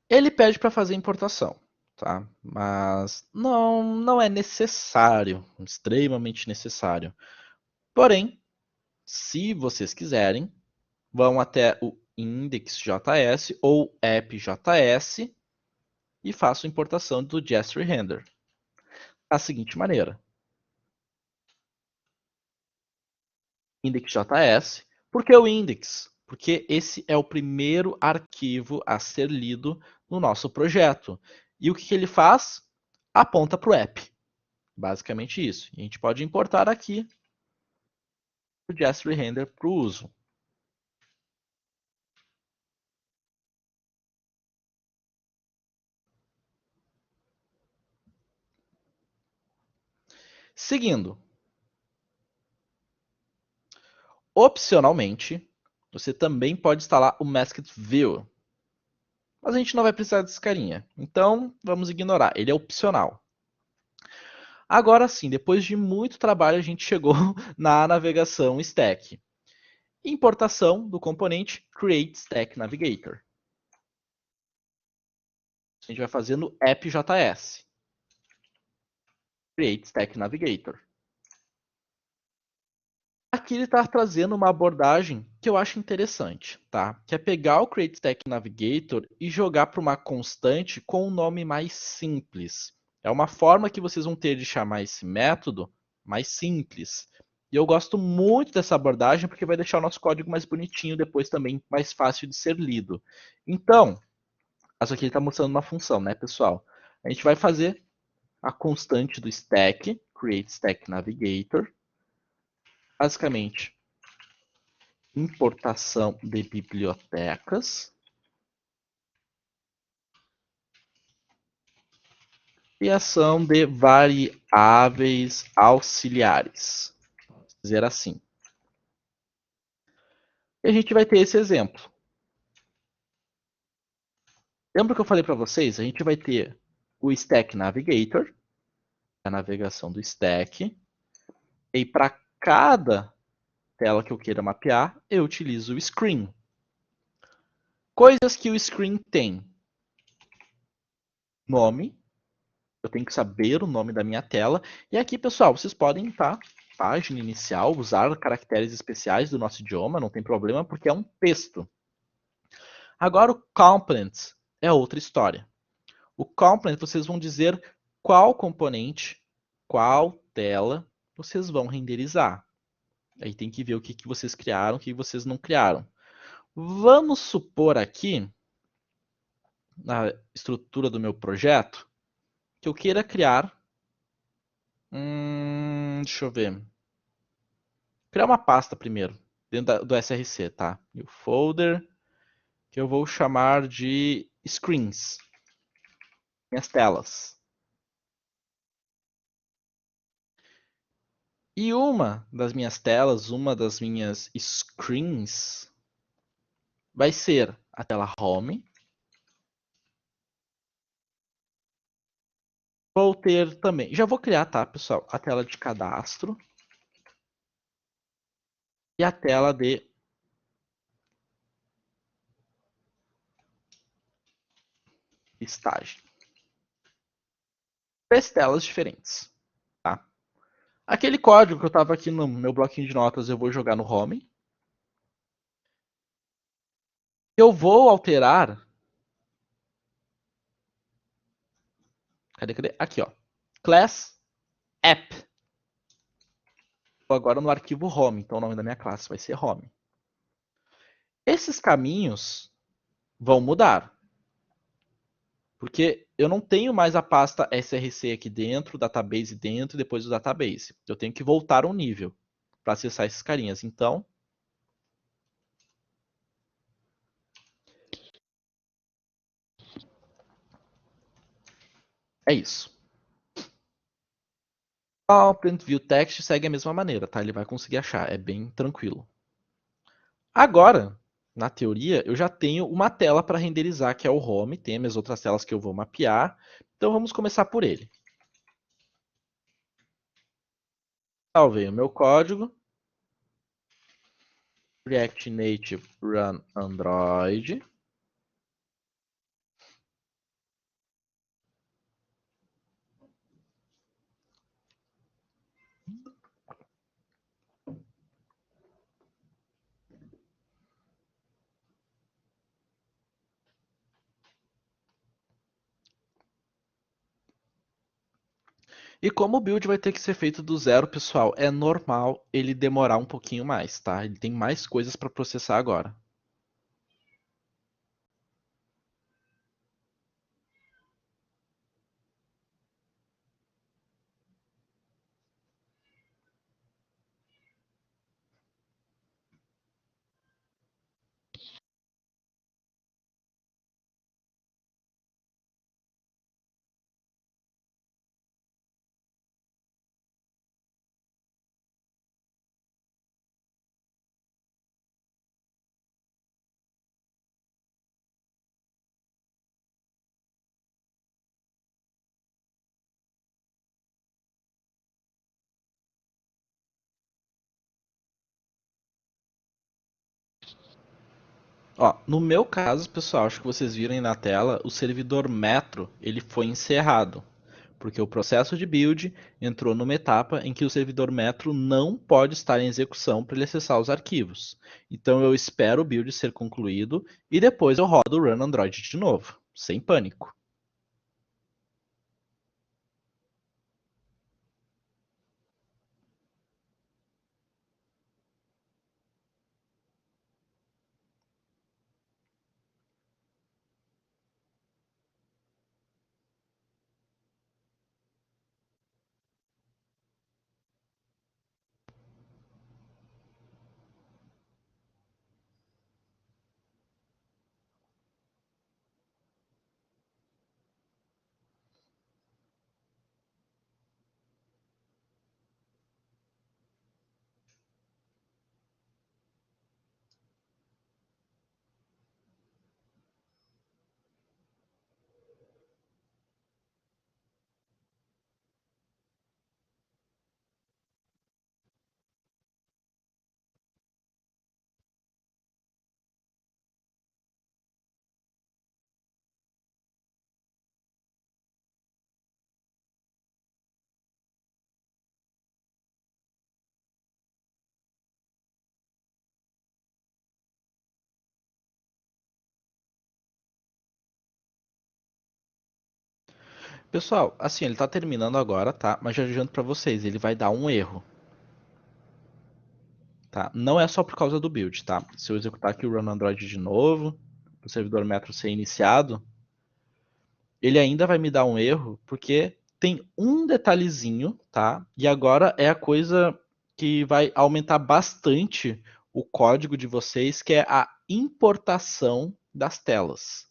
Ele pede para fazer importação, tá? Mas não é necessário, extremamente necessário. Porém, se vocês quiserem, vão até o index.js ou app.js e façam importação do Gestury Handler. Da seguinte maneira: index.js. Por que o index? Porque esse é o primeiro arquivo a ser lido no nosso projeto. E o que ele faz? Aponta para o app. Basicamente isso. E a gente pode importar aqui o Gestury Handler para o uso. Seguindo. Opcionalmente, você também pode instalar o Masked View. Mas a gente não vai precisar desse carinha. Então, vamos ignorar. Ele é opcional. Agora sim, depois de muito trabalho, a gente chegou na navegação stack. Importação do componente Create Stack Navigator. A gente vai fazer no app.js. Create Stack Navigator. Aqui ele está trazendo uma abordagem que eu acho interessante, tá? Que é pegar o Create Stack Navigator e jogar para uma constante com um nome mais simples. É uma forma que vocês vão ter de chamar esse método mais simples. E eu gosto muito dessa abordagem porque vai deixar o nosso código mais bonitinho, depois também mais fácil de ser lido. Então, isso aqui ele está mostrando uma função, né, pessoal? A gente vai fazer a constante do stack, Create Stack Navigator. Basicamente, importação de bibliotecas, criação de variáveis auxiliares, vamos dizer assim. E a gente vai ter esse exemplo. Lembra que eu falei para vocês? A gente vai ter o Stack Navigator, a navegação do stack, e para cada tela que eu queira mapear, eu utilizo o screen. Coisas que o screen tem: nome, eu tenho que saber o nome da minha tela. E aqui, pessoal, vocês podem, tá? Página inicial, usar caracteres especiais do nosso idioma, não tem problema, porque é um texto. Agora, o component é outra história. O component, vocês vão dizer qual componente, qual tela vocês vão renderizar. Aí tem que ver o que vocês criaram, o que vocês não criaram. Vamos supor aqui, na estrutura do meu projeto, que eu queira criar. Deixa eu ver. Criar uma pasta primeiro, dentro do SRC, tá? E o folder, que eu vou chamar de screens. Minhas telas. E uma das minhas telas, uma das minhas screens, vai ser a tela home. Vou ter também, já vou criar, tá, pessoal? A tela de cadastro. E a tela de listagem. 3 telas diferentes, tá? Aquele código que eu estava aqui no meu bloquinho de notas, eu vou jogar no home. Eu vou alterar. Cadê? Aqui, ó. Class app. Estou agora no arquivo home, então o nome da minha classe vai ser home. Esses caminhos vão mudar. Porque eu não tenho mais a pasta src aqui dentro, database dentro e depois o database. Eu tenho que voltar um nível para acessar esses carinhas. Então, é isso. O Print View Text segue a mesma maneira, tá? Ele vai conseguir achar, é bem tranquilo. Agora, na teoria, eu já tenho uma tela para renderizar, que é o Home. Tem as minhas outras telas que eu vou mapear. Então vamos começar por ele. Salvei o meu código. React Native Run Android. E como o build vai ter que ser feito do zero, pessoal, é normal ele demorar um pouquinho mais, tá? Ele tem mais coisas para processar agora. Ó, no meu caso, pessoal, acho que vocês viram aí na tela, o servidor Metro ele foi encerrado, porque o processo de build entrou numa etapa em que o servidor Metro não pode estar em execução para ele acessar os arquivos. Então eu espero o build ser concluído e depois eu rodo o Run Android de novo, sem pânico. Pessoal, assim, ele está terminando agora, tá? Mas já adianto para vocês, ele vai dar um erro, tá? Não é só por causa do build, tá? Se eu executar aqui o Run Android de novo, o servidor Metro ser iniciado, ele ainda vai me dar um erro, porque tem um detalhezinho, tá? E agora é a coisa que vai aumentar bastante o código de vocês, que é a importação das telas.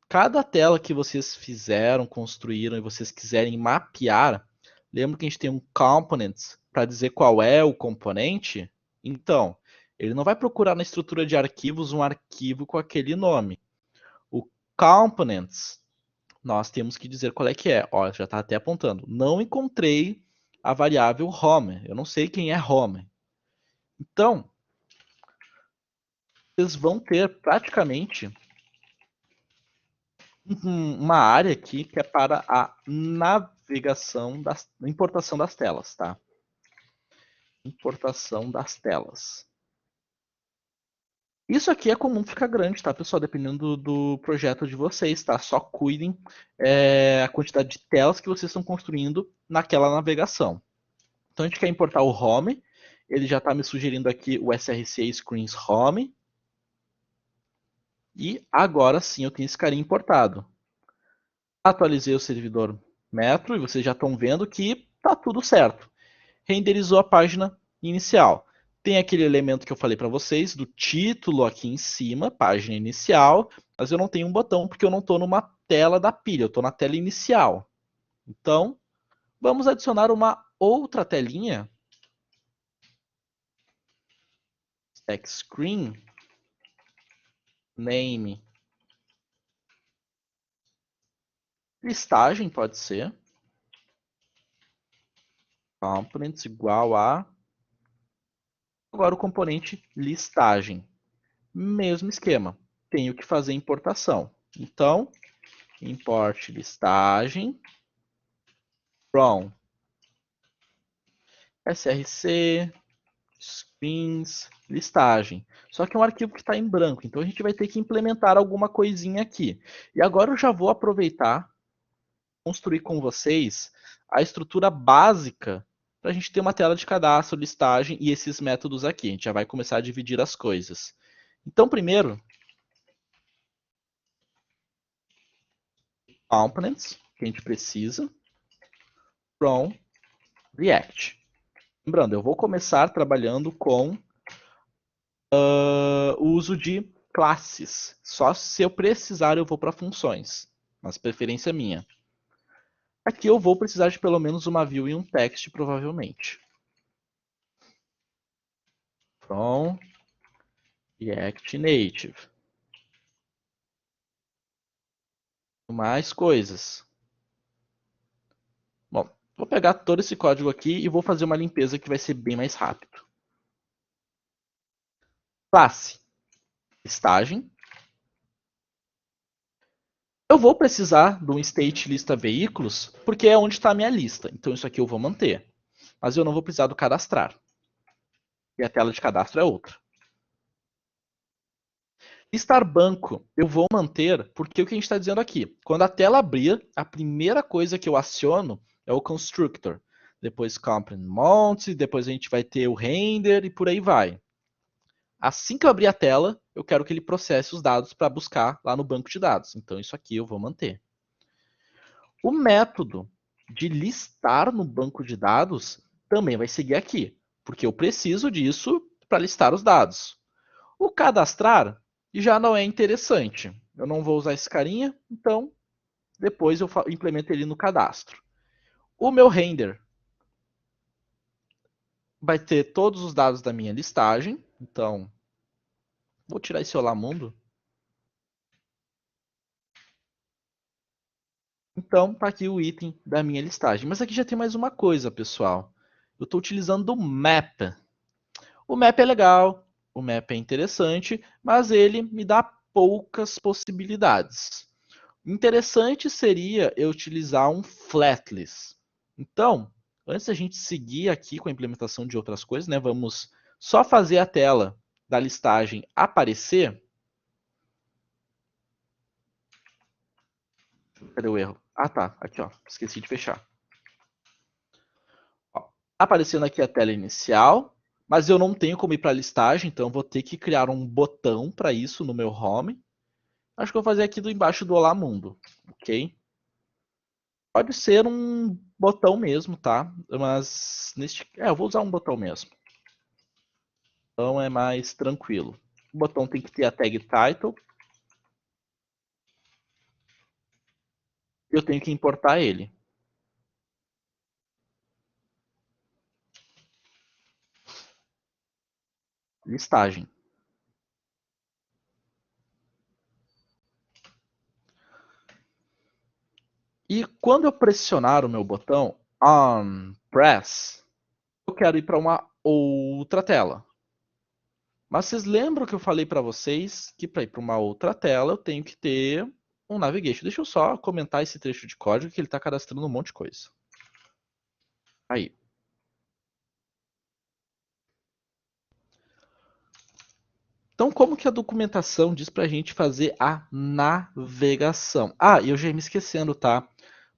Cada tela que vocês fizeram, construíram e vocês quiserem mapear, lembra que a gente tem um components para dizer qual é o componente? Então, ele não vai procurar na estrutura de arquivos um arquivo com aquele nome. O components, nós temos que dizer qual é que é. Ó, já está até apontando. Não encontrei a variável home. Eu não sei quem é home. Então, vocês vão ter praticamente uma área aqui que é para a navegação das importação das telas, tá? Importação das telas. Isso aqui é comum ficar grande, tá, pessoal? Dependendo do projeto de vocês, tá? Só cuidem a quantidade de telas que vocês estão construindo naquela navegação. Então a gente quer importar o home. Ele já está me sugerindo aqui o src screens home. E agora sim eu tenho esse carinha importado. Atualizei o servidor Metro e vocês já estão vendo que está tudo certo. Renderizou a página inicial. Tem aquele elemento que eu falei para vocês do título aqui em cima, página inicial, mas eu não tenho um botão porque eu não estou numa tela da pilha, eu estou na tela inicial. Então, vamos adicionar uma outra telinha. Stack Screen, Name, listagem pode ser. Components igual a... Agora o componente listagem. Mesmo esquema. Tenho que fazer importação. Então, import listagem from src screens listagem. Só que é um arquivo que está em branco, então a gente vai ter que implementar alguma coisinha aqui. E agora eu já vou aproveitar construir com vocês a estrutura básica para a gente ter uma tela de cadastro, listagem e esses métodos aqui. A gente já vai começar a dividir as coisas. Então, primeiro, components, que a gente precisa, from React. Lembrando, eu vou começar trabalhando com o uso de classes. Só se eu precisar eu vou para funções, mas preferência minha. Aqui eu vou precisar de pelo menos uma view e um text, provavelmente. From React Native. Mais coisas. Bom, vou pegar todo esse código aqui e vou fazer uma limpeza que vai ser bem mais rápido. Classe. Listagem. Eu vou precisar de um state lista veículos, porque é onde está a minha lista. Então isso aqui eu vou manter. Mas eu não vou precisar do cadastrar. E a tela de cadastro é outra. Listar banco eu vou manter, porque o que a gente está dizendo aqui? Quando a tela abrir, a primeira coisa que eu aciono é o constructor. Depois component mount, depois a gente vai ter o render e por aí vai. Assim que eu abrir a tela, eu quero que ele processe os dados para buscar lá no banco de dados. Então isso aqui eu vou manter. O método de listar no banco de dados também vai seguir aqui, porque eu preciso disso para listar os dados. O cadastrar já não é interessante. Eu não vou usar esse carinha, então depois eu implemento ele no cadastro. O meu render vai ter todos os dados da minha listagem, então vou tirar esse Olá Mundo. Então tá aqui o item da minha listagem. Mas aqui já tem mais uma coisa, pessoal. Eu estou utilizando o map. O map é legal, o map é interessante, mas ele me dá poucas possibilidades. Interessante seria eu utilizar um flatlist. Então, antes da gente seguir aqui com a implementação de outras coisas, né, vamos só fazer a tela da listagem aparecer. Cadê o erro? Ah, tá. Aqui, ó. Esqueci de fechar. Ó, aparecendo aqui a tela inicial, mas eu não tenho como ir para a listagem, então eu vou ter que criar um botão para isso no meu home. Acho que eu vou fazer aqui embaixo do Olá Mundo, ok? Pode ser um botão mesmo, tá? Mas eu vou usar um botão mesmo. Então é mais tranquilo. O botão tem que ter a tag title. Eu tenho que importar ele. Listagem. E quando eu pressionar o meu botão on press, eu quero ir para uma outra tela. Mas vocês lembram que eu falei para vocês que para ir para uma outra tela eu tenho que ter um navigation. Deixa eu só comentar esse trecho de código que ele está cadastrando um monte de coisa. Aí. Então, como que a documentação diz para a gente fazer a navegação? Ah, e eu já ia me esquecendo, tá?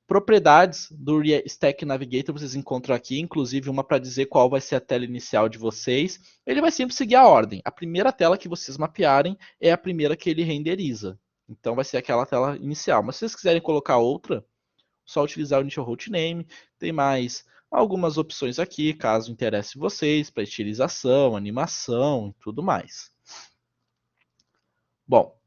Propriedades do Stack Navigator vocês encontram aqui, inclusive uma para dizer qual vai ser a tela inicial de vocês. Ele vai sempre seguir a ordem. A primeira tela que vocês mapearem é a primeira que ele renderiza. Então vai ser aquela tela inicial. Mas se vocês quiserem colocar outra, só utilizar o initial hostname. Tem mais algumas opções aqui, caso interesse vocês, para estilização, animação e tudo mais. Bom,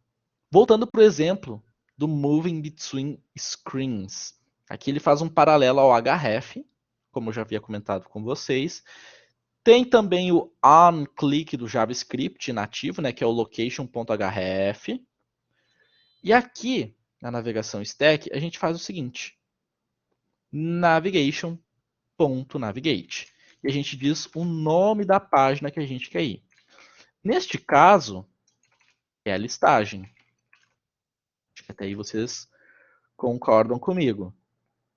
voltando para o exemplo do Moving Between Screens. Aqui ele faz um paralelo ao href, como eu já havia comentado com vocês. Tem também o onClick do JavaScript nativo, né, que é o location.href. E aqui, na navegação stack, a gente faz o seguinte. Navigation.navigate. E a gente diz o nome da página que a gente quer ir. Neste caso, é a listagem. Acho que até aí vocês concordam comigo.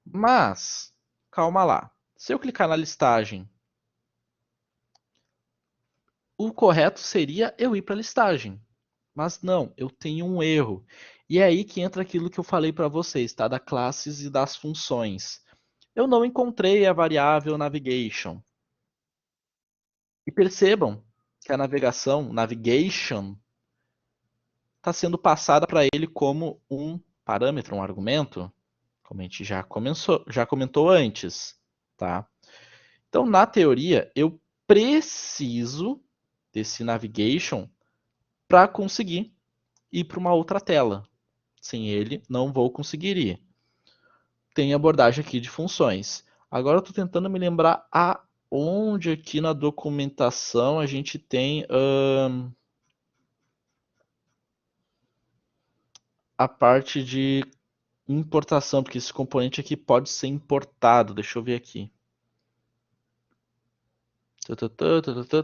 Mas, calma lá. Se eu clicar na listagem, o correto seria eu ir para a listagem. Mas não, eu tenho um erro. E é aí que entra aquilo que eu falei para vocês, tá? Das classes e das funções. Eu não encontrei a variável navigation. E percebam que a navegação, navigation, está sendo passada para ele como um parâmetro, um argumento, como a gente já comentou antes, tá? Então, na teoria, eu preciso desse navigation para conseguir ir para uma outra tela. Sem ele, não vou conseguir ir. Tem abordagem aqui de funções. Agora eu estou tentando me lembrar aonde aqui na documentação a gente tem a parte de importação, porque esse componente aqui pode ser importado. Deixa eu ver aqui.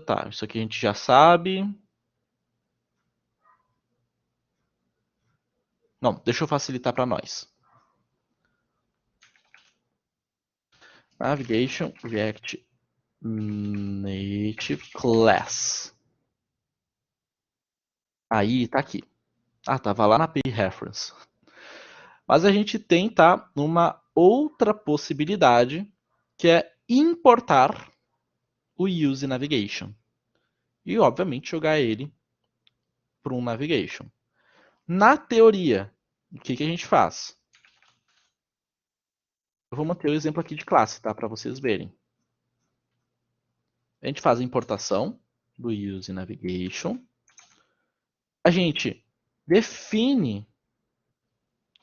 Tá, isso aqui a gente já sabe. Não, deixa eu facilitar para nós. Navigation React Native Class. Aí, tá aqui. Ah, tava lá na API Reference. Mas a gente tem, tá, uma outra possibilidade, que é importar o Use Navigation. E, obviamente, jogar ele para um Navigation. Na teoria, o que a gente faz? Eu vou manter o exemplo aqui de classe, tá, para vocês verem. A gente faz a importação do Use Navigation. A gente define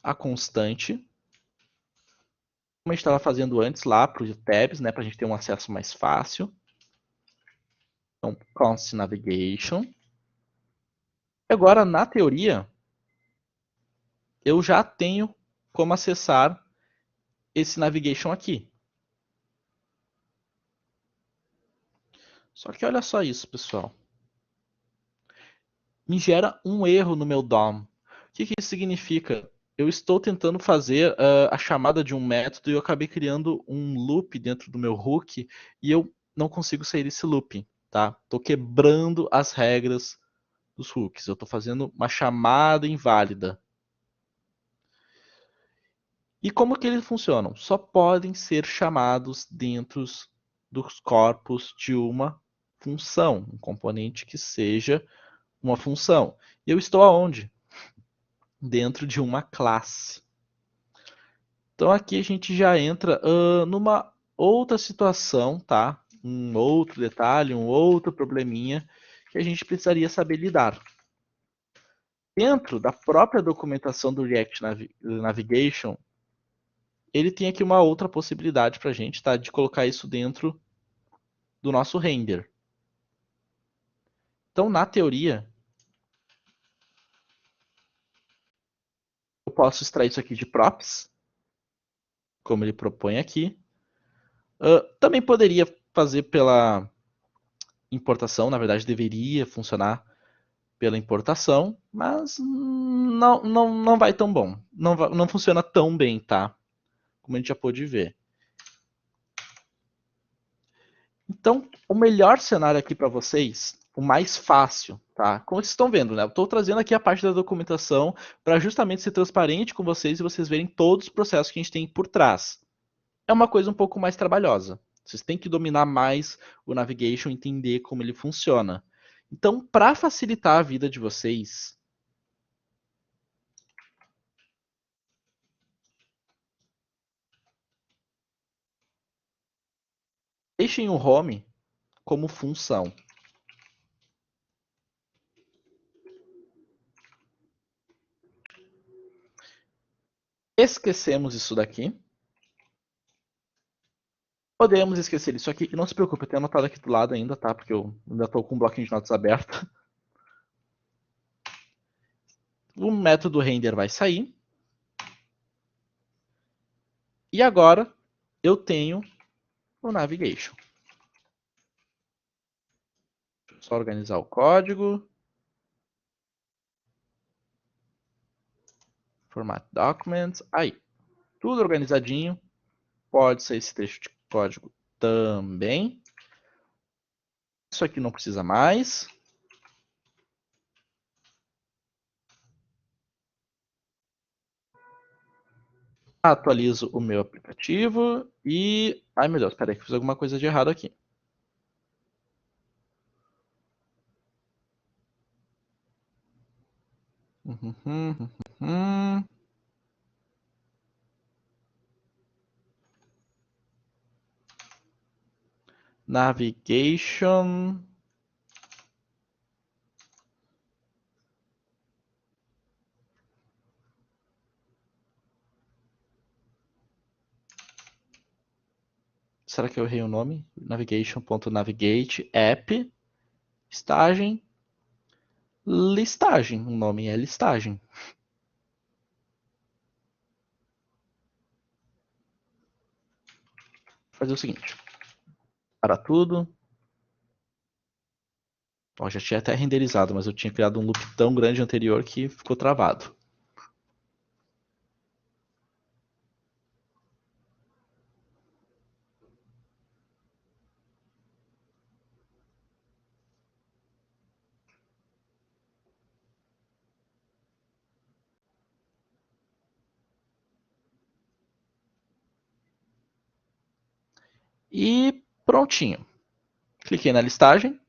a constante, como a gente estava fazendo antes lá para os tabs, né, para a gente ter um acesso mais fácil. Então, const navigation. E agora, na teoria, eu já tenho como acessar esse navigation aqui. Só que olha só isso, pessoal. Me gera um erro no meu DOM. O que isso significa? Eu estou tentando fazer a chamada de um método e eu acabei criando um loop dentro do meu hook e eu não consigo sair desse loop, tá? Estou quebrando as regras dos hooks. Eu estou fazendo uma chamada inválida. E como que eles funcionam? Só podem ser chamados dentro dos corpos de uma função, um componente que seja uma função. E eu estou aonde? Dentro de uma classe. Então aqui a gente já entra numa outra situação, tá? Um outro detalhe, um outro probleminha que a gente precisaria saber lidar. Dentro da própria documentação do React Navigation, ele tem aqui uma outra possibilidade para a gente, tá? De colocar isso dentro do nosso render. Então, na teoria, eu posso extrair isso aqui de props, como ele propõe aqui. Também poderia fazer pela importação, na verdade deveria funcionar pela importação, mas não vai tão bom. Não funciona tão bem, tá? Como a gente já pôde ver. Então, o melhor cenário aqui para vocês, o mais fácil, tá? Como vocês estão vendo, né? Eu estou trazendo aqui a parte da documentação para justamente ser transparente com vocês e vocês verem todos os processos que a gente tem por trás. É uma coisa um pouco mais trabalhosa. Vocês têm que dominar mais o navigation, entender como ele funciona. Então, para facilitar a vida de vocês, Deixem o home como função. Esquecemos isso daqui. Podemos esquecer isso aqui. E não se preocupe, eu tenho anotado aqui do lado ainda, tá? Porque eu ainda estou com um bloquinho de notas aberto. O método render vai sair. E agora eu tenho o navigation. Deixa eu só organizar o código. Format documents. Aí, tudo organizadinho. Pode ser esse trecho de código também. Isso aqui não precisa mais. Atualizo o meu aplicativo e... Ai meu Deus, peraí que eu fiz alguma coisa de errado aqui. Navigation. Será que eu errei o nome? Navigation.navigate app. Listagem. Listagem. O nome é listagem. Vou fazer o seguinte. Para tudo. Ó, já tinha até renderizado, mas eu tinha criado um loop tão grande anterior que ficou travado. E prontinho. Cliquei na listagem.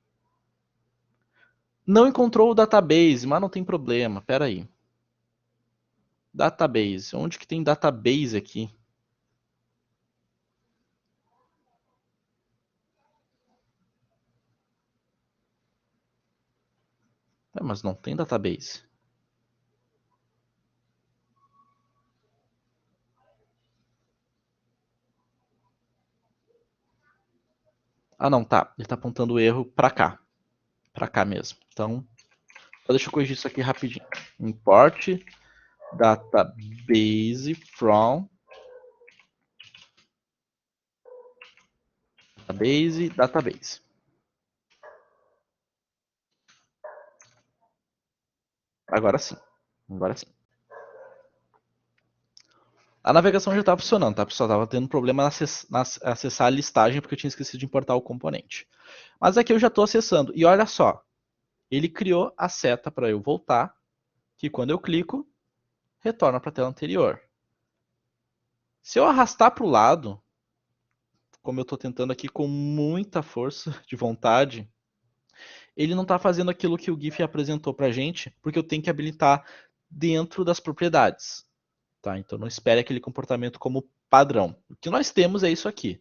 Não encontrou o database, mas não tem problema. Pera aí. Database. Onde que tem database aqui? Mas não tem database. Ah, não, tá. Ele tá apontando o erro pra cá. Pra cá mesmo. Então, só deixa eu corrigir isso aqui rapidinho. Import database from database. Agora sim. Agora sim. A navegação já estava funcionando, tá, pessoal? Tava tendo problema na acessar a listagem porque eu tinha esquecido de importar o componente. Mas aqui eu já estou acessando. E olha só. Ele criou a seta para eu voltar, que quando eu clico, retorna para a tela anterior. Se eu arrastar para o lado, como eu estou tentando aqui com muita força de vontade, ele não está fazendo aquilo que o GIF apresentou para a gente, porque eu tenho que habilitar dentro das propriedades. Tá? Então não espere aquele comportamento como padrão. O que nós temos é isso aqui.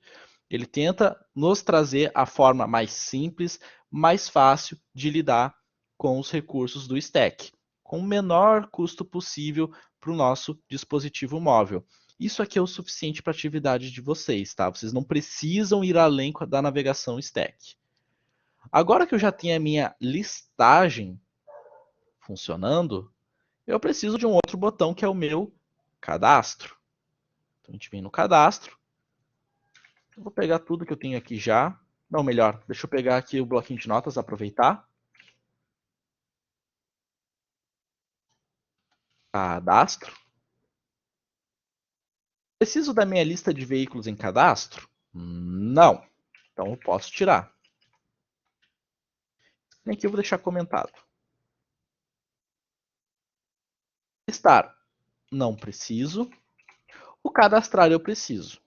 Ele tenta nos trazer a forma mais simples, mais fácil de lidar com os recursos do stack, com o menor custo possível para o nosso dispositivo móvel. Isso aqui é o suficiente para a atividade de vocês, tá? Vocês não precisam ir além da navegação stack. Agora que eu já tenho a minha listagem funcionando, eu preciso de um outro botão que é o meu cadastro. Então a gente vem no cadastro. Eu vou pegar tudo que eu tenho aqui já. Não, melhor, deixa eu pegar aqui o bloquinho de notas, aproveitar. Cadastro. Preciso da minha lista de veículos em cadastro? Não. Então eu posso tirar. E aqui eu vou deixar comentado. Listar. Não preciso. O cadastrar eu preciso.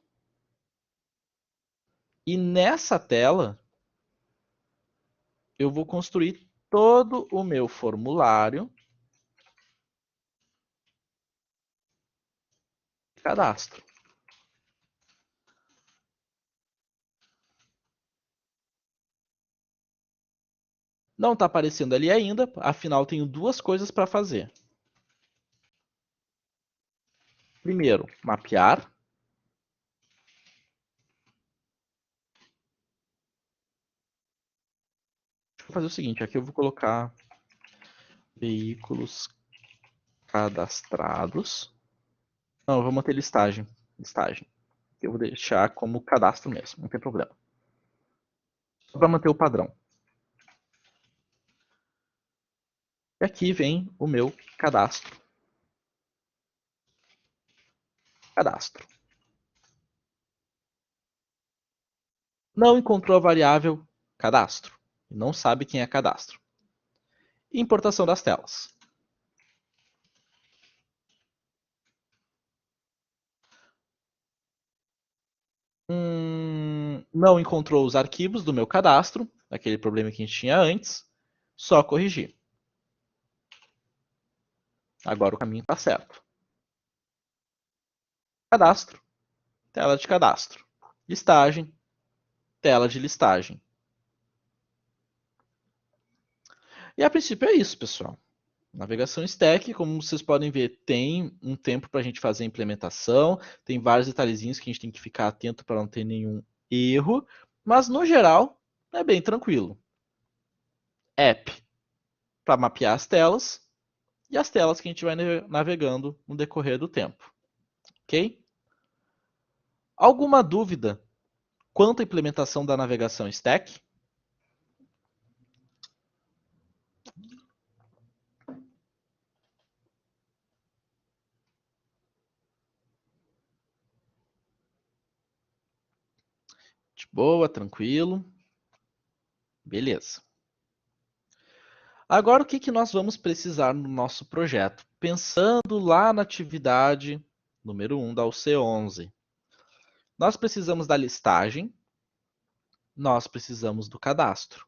E nessa tela, eu vou construir todo o meu formulário de cadastro. Não está aparecendo ali ainda, afinal tenho duas coisas para fazer. Primeiro, mapear. Vou fazer o seguinte, aqui eu vou colocar veículos cadastrados. Não, eu vou manter listagem. Listagem. Eu vou deixar como cadastro mesmo, não tem problema. Só para manter o padrão. E aqui vem o meu cadastro. Cadastro. Não encontrou a variável cadastro. Não sabe quem é cadastro. Importação das telas. Não encontrou os arquivos do meu cadastro, aquele problema que a gente tinha antes. Só corrigir. Agora o caminho está certo. Cadastro. Tela de cadastro. Listagem. Tela de listagem. E a princípio é isso, pessoal. Navegação stack, como vocês podem ver, tem um tempo para a gente fazer a implementação, tem vários detalhezinhos que a gente tem que ficar atento para não ter nenhum erro, mas no geral é bem tranquilo. App para mapear as telas e as telas que a gente vai navegando no decorrer do tempo. Ok? Alguma dúvida quanto à implementação da navegação stack? De boa, tranquilo. Beleza. Agora, o que, que nós vamos precisar no nosso projeto? Pensando lá na atividade número 1 da UC11. Nós precisamos da listagem, nós precisamos do cadastro.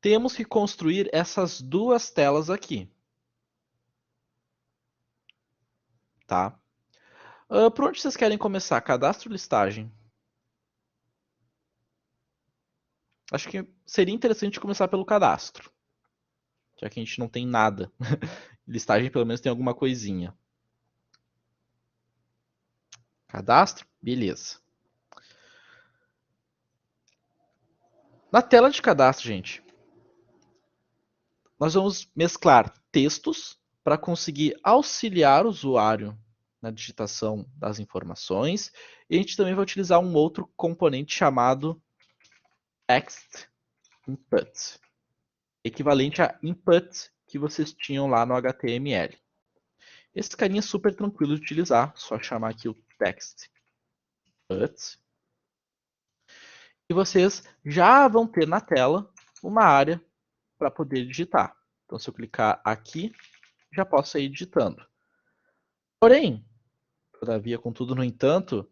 Temos que construir essas duas telas aqui. Tá? Por onde vocês querem começar? Cadastro ou listagem? Acho que seria interessante começar pelo cadastro. Já que a gente não tem nada. Listagem pelo menos tem alguma coisinha. Cadastro? Beleza. Na tela de cadastro, gente, nós vamos mesclar textos para conseguir auxiliar o usuário na digitação das informações. E a gente também vai utilizar um outro componente chamado text input, equivalente a input que vocês tinham lá no HTML. Esse carinha é super tranquilo de utilizar, só chamar aqui o text input. E vocês já vão ter na tela uma área para poder digitar. Então, se eu clicar aqui, já posso ir digitando. Porém, todavia, contudo, no entanto,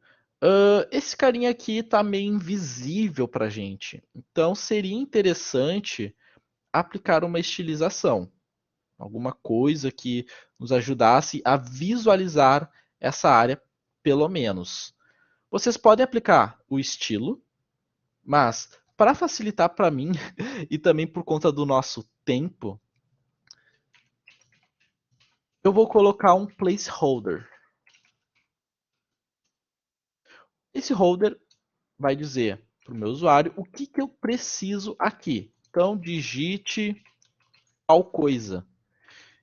esse carinha aqui está meio invisível para a gente. Então, seria interessante aplicar uma estilização. Alguma coisa que nos ajudasse a visualizar essa área, pelo menos. Vocês podem aplicar o estilo, mas para facilitar para mim e também por conta do nosso tempo, eu vou colocar um placeholder. Esse holder vai dizer para o meu usuário o que, que eu preciso aqui. Então, digite tal coisa.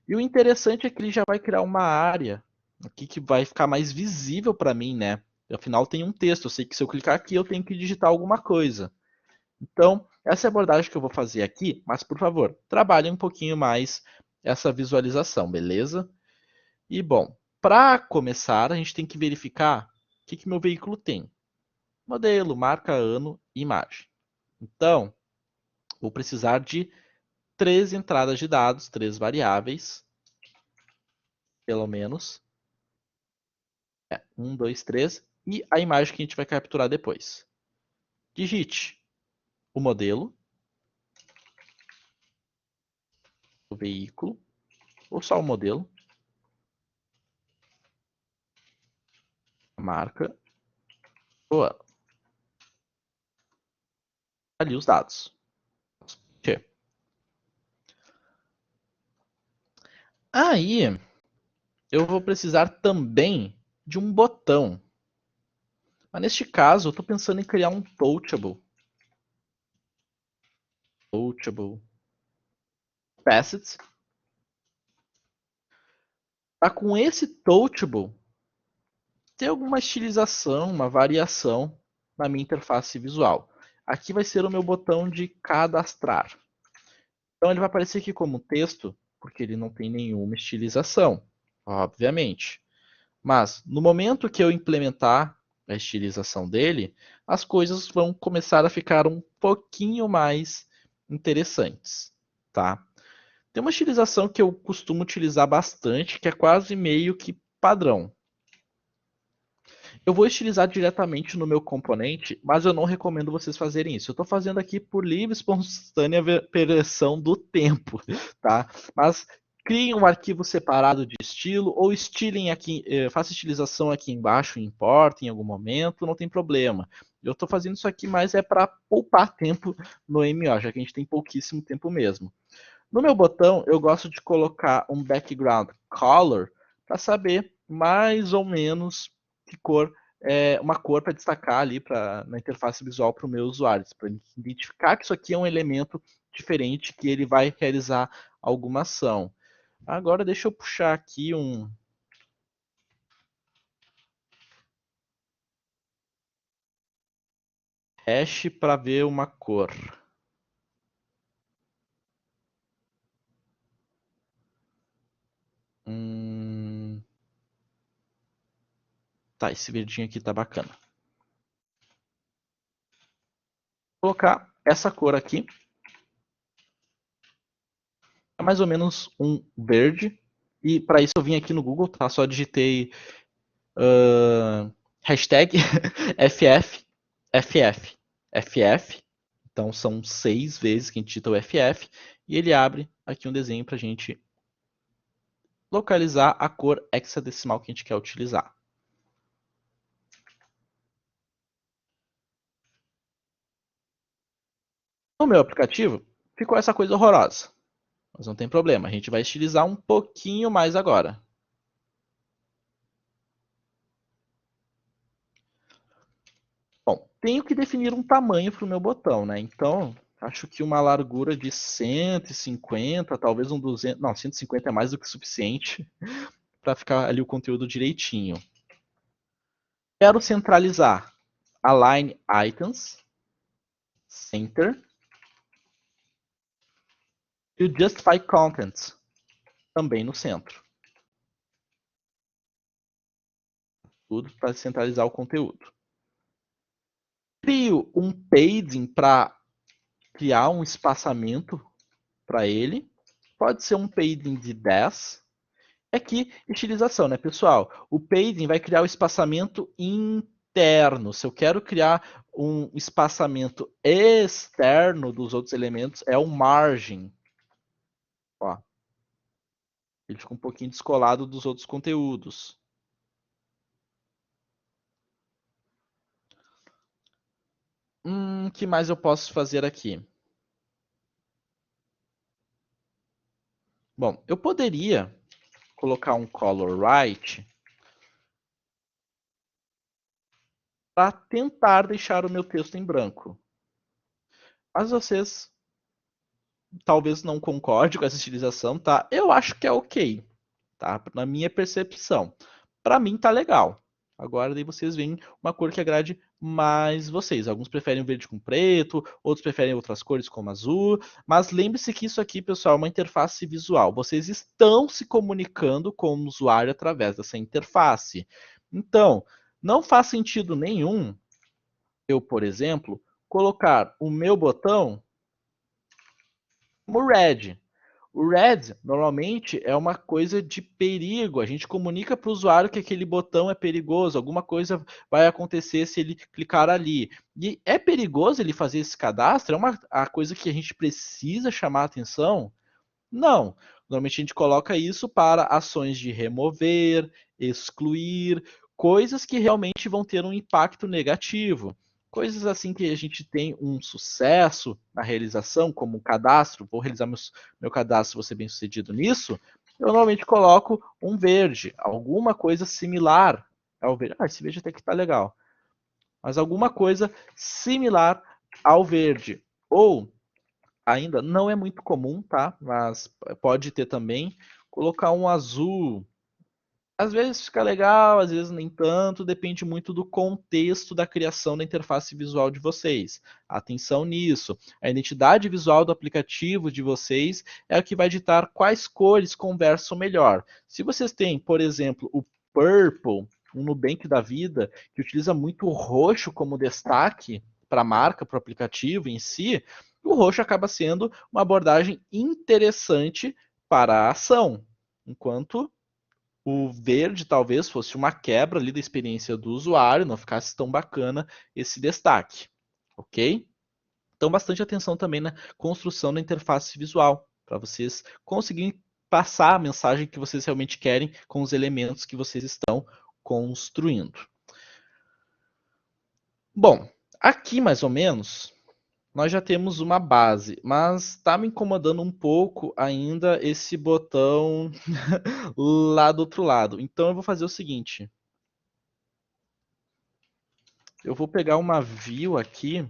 E o interessante é que ele já vai criar uma área aqui que vai ficar mais visível para mim, né? Afinal, tem um texto. Eu sei que se eu clicar aqui, eu tenho que digitar alguma coisa. Então, essa é a abordagem que eu vou fazer aqui, mas por favor, trabalhe um pouquinho mais essa visualização, beleza? E bom, para começar, a gente tem que verificar o que, que meu veículo tem. Modelo, marca, ano e imagem. Então, vou precisar de 3 entradas de dados, 3 variáveis, pelo menos. 1, 2, 3. E a imagem que a gente vai capturar depois. Digite o modelo, o veículo, ou só o modelo, a marca, o ano. Ali os dados. Aí, eu vou precisar também de um botão. Mas neste caso, eu estou pensando em criar um touchable. Touchable facet. Para com esse touchable ter alguma estilização, uma variação na minha interface visual. Aqui vai ser o meu botão de cadastrar. Então ele vai aparecer aqui como texto, porque ele não tem nenhuma estilização, obviamente. Mas no momento que eu implementar a estilização dele, as coisas vão começar a ficar um pouquinho mais interessantes, tá? Tem uma estilização que eu costumo utilizar bastante, que é quase meio que padrão. Eu vou estilizar diretamente no meu componente, mas eu não recomendo vocês fazerem isso. Eu estou fazendo aqui por livre e espontânea pressão do tempo, tá? Mas criem um arquivo separado de estilo ou estilem aqui, faça estilização aqui embaixo, importa em algum momento, não tem problema. Eu estou fazendo isso aqui, mas é para poupar tempo no MO, já que a gente tem pouquíssimo tempo mesmo. No meu botão, eu gosto de colocar um background color para saber mais ou menos que cor, uma cor para destacar ali na interface visual para o meu usuário, para identificar que isso aqui é um elemento diferente que ele vai realizar alguma ação. Agora deixa eu puxar aqui um hash para ver uma cor. Tá, esse verdinho aqui tá bacana. Vou colocar essa cor aqui. É mais ou menos um verde. E para isso eu vim aqui no Google, tá? Só digitei hashtag FF, FF, FF. Então são 6 vezes que a gente digita o FF. E ele abre aqui um desenho para a gente localizar a cor hexadecimal que a gente quer utilizar. No meu aplicativo, ficou essa coisa horrorosa. Mas não tem problema, a gente vai estilizar um pouquinho mais agora. Bom, tenho que definir um tamanho para o meu botão, né? Então, acho que uma largura de 150, talvez um 200... Não, 150 é mais do que suficiente para ficar ali o conteúdo direitinho. Quero centralizar Align Items, Center, e o Justify Content, também no centro. Tudo para centralizar o conteúdo. Crio um padding para criar um espaçamento para ele. Pode ser um padding de 10. Aqui, estilização, né, pessoal? O padding vai criar o espaçamento interno. Se eu quero criar um espaçamento externo dos outros elementos, é o margin. Ó, ele fica um pouquinho descolado dos outros conteúdos. Que mais eu posso fazer aqui? Bom, eu poderia colocar um color right para tentar deixar o meu texto em branco. Mas vocês talvez não concordem com essa estilização, tá? Eu acho que é ok, tá? Na minha percepção. Para mim tá legal. Agora daí vocês veem uma cor que agrade mais vocês. Alguns preferem verde com preto, outros preferem outras cores como azul, mas lembre-se que isso aqui, pessoal, é uma interface visual. Vocês estão se comunicando com o usuário através dessa interface. Então, não faz sentido nenhum eu, por exemplo, colocar o meu botão como red. O red normalmente é uma coisa de perigo. A gente comunica para o usuário que aquele botão é perigoso, alguma coisa vai acontecer se ele clicar ali. E é perigoso ele fazer esse cadastro? É a coisa que a gente precisa chamar a atenção? Não. Normalmente a gente coloca isso para ações de remover, excluir, coisas que realmente vão ter um impacto negativo. Coisas assim que a gente tem um sucesso na realização, como um cadastro, vou realizar meu cadastro, vou ser bem sucedido nisso, eu normalmente coloco um verde, alguma coisa similar ao verde. Esse verde até que tá legal. Mas alguma coisa similar ao verde. Ou, ainda, não é muito comum, tá? Mas pode ter também, colocar um azul. Às vezes fica legal, às vezes nem tanto, depende muito do contexto da criação da interface visual de vocês. Atenção nisso. A identidade visual do aplicativo de vocês é o que vai ditar quais cores conversam melhor. Se vocês têm, por exemplo, o Purple, um Nubank da vida, que utiliza muito o roxo como destaque para a marca, para o aplicativo em si, o roxo acaba sendo uma abordagem interessante para a ação. Enquanto o verde talvez fosse uma quebra ali da experiência do usuário, não ficasse tão bacana esse destaque, ok? Então, bastante atenção também na construção da interface visual, para vocês conseguirem passar a mensagem que vocês realmente querem com os elementos que vocês estão construindo. Bom, aqui mais ou menos nós já temos uma base, mas está me incomodando um pouco ainda esse botão lá do outro lado. Então eu vou fazer o seguinte. Eu vou pegar uma view aqui.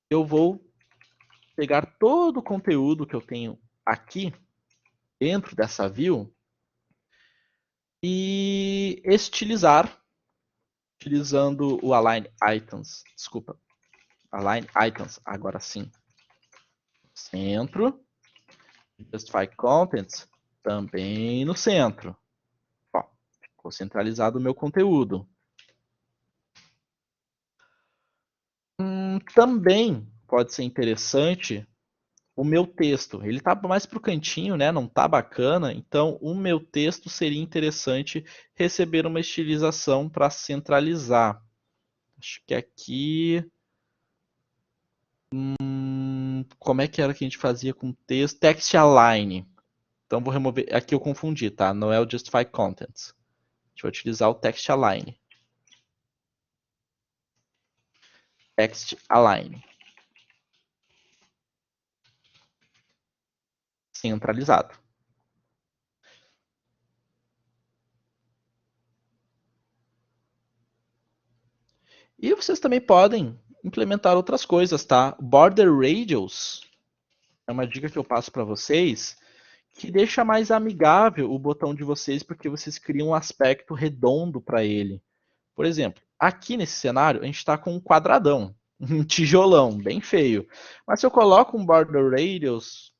Eu vou pegar todo o conteúdo que eu tenho aqui dentro dessa view e estilizar utilizando o align items. Desculpa. Align items, agora sim. Centro. Justify contents também no centro. Ó, ficou centralizado o meu conteúdo. Também pode ser interessante o meu texto. Ele tá mais pro cantinho, né? Não tá bacana. Então, o meu texto seria interessante receber uma estilização para centralizar. Acho que aqui. Como é que era que a gente fazia com texto? Text align. Então, vou remover. Aqui eu confundi, tá? Não é o justify contents. A gente vai utilizar o text align. Text align. Centralizado. E vocês também podem implementar outras coisas, tá? Border radius é uma dica que eu passo para vocês que deixa mais amigável o botão de vocês porque vocês criam um aspecto redondo para ele. Por exemplo, aqui nesse cenário a gente está com um quadradão, um tijolão, bem feio. Mas se eu coloco um border radius,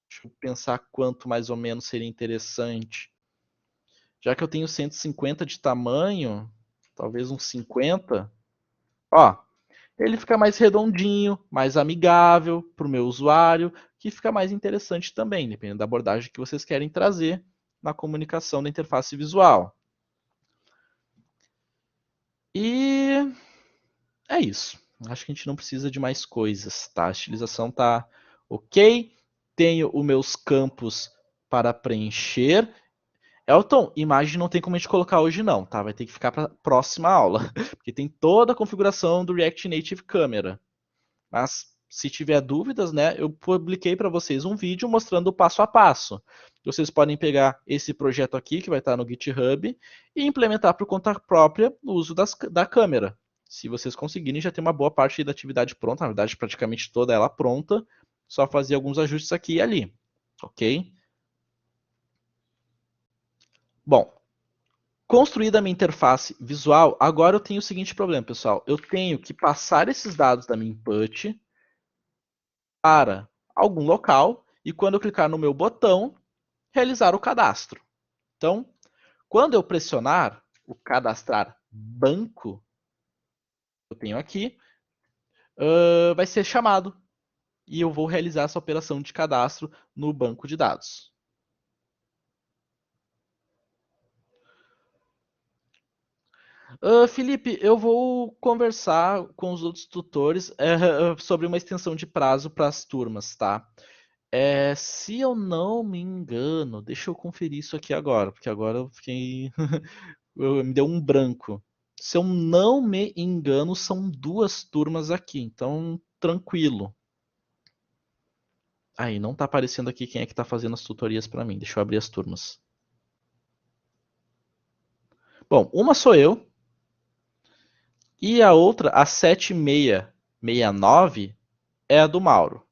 deixa eu pensar quanto mais ou menos seria interessante. Já que eu tenho 150 de tamanho, talvez uns 50. Ó, ele fica mais redondinho, mais amigável para o meu usuário, que fica mais interessante também, dependendo da abordagem que vocês querem trazer na comunicação da interface visual. E é isso. Acho que a gente não precisa de mais coisas, tá? A estilização tá ok. Tenho os meus campos para preencher. Elton, imagem não tem como a gente colocar hoje não, tá? Vai ter que ficar para a próxima aula, porque tem toda a configuração do React Native Camera. Mas se tiver dúvidas, né, eu publiquei para vocês um vídeo mostrando o passo a passo. Vocês podem pegar esse projeto aqui, que vai estar no GitHub, e implementar por conta própria o uso da câmera. Se vocês conseguirem, já tem uma boa parte da atividade pronta, na verdade, praticamente toda ela pronta, só fazer alguns ajustes aqui e ali, ok? Bom, construída a minha interface visual, agora eu tenho o seguinte problema, pessoal. Eu tenho que passar esses dados da minha input para algum local e quando eu clicar no meu botão, realizar o cadastro. Então, quando eu pressionar o cadastrar banco, eu tenho aqui, vai ser chamado e eu vou realizar essa operação de cadastro no banco de dados. Felipe, eu vou conversar com os outros tutores sobre uma extensão de prazo para as turmas, tá? Se eu não me engano, deixa eu conferir isso aqui agora, porque agora eu fiquei. Me deu um branco. Se eu não me engano, são 2 turmas aqui, então tranquilo. Aí, não tá aparecendo aqui quem é que tá fazendo as tutorias para mim. Deixa eu abrir as turmas. Bom, uma sou eu e a outra, a 7669, é a do Mauro.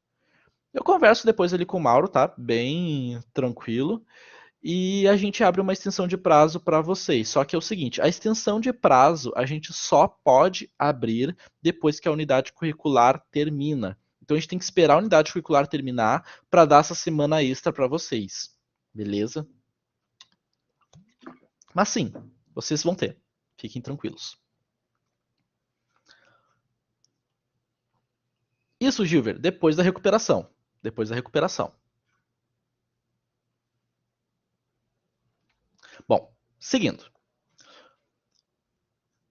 Eu converso depois ali com o Mauro, tá? Bem tranquilo. E a gente abre uma extensão de prazo para vocês. Só que é o seguinte, a extensão de prazo a gente só pode abrir depois que a unidade curricular termina. Então a gente tem que esperar a unidade curricular terminar para dar essa semana extra para vocês. Beleza? Mas sim, vocês vão ter. Fiquem tranquilos. Isso, Gilver, depois da recuperação. Depois da recuperação. Bom, seguindo.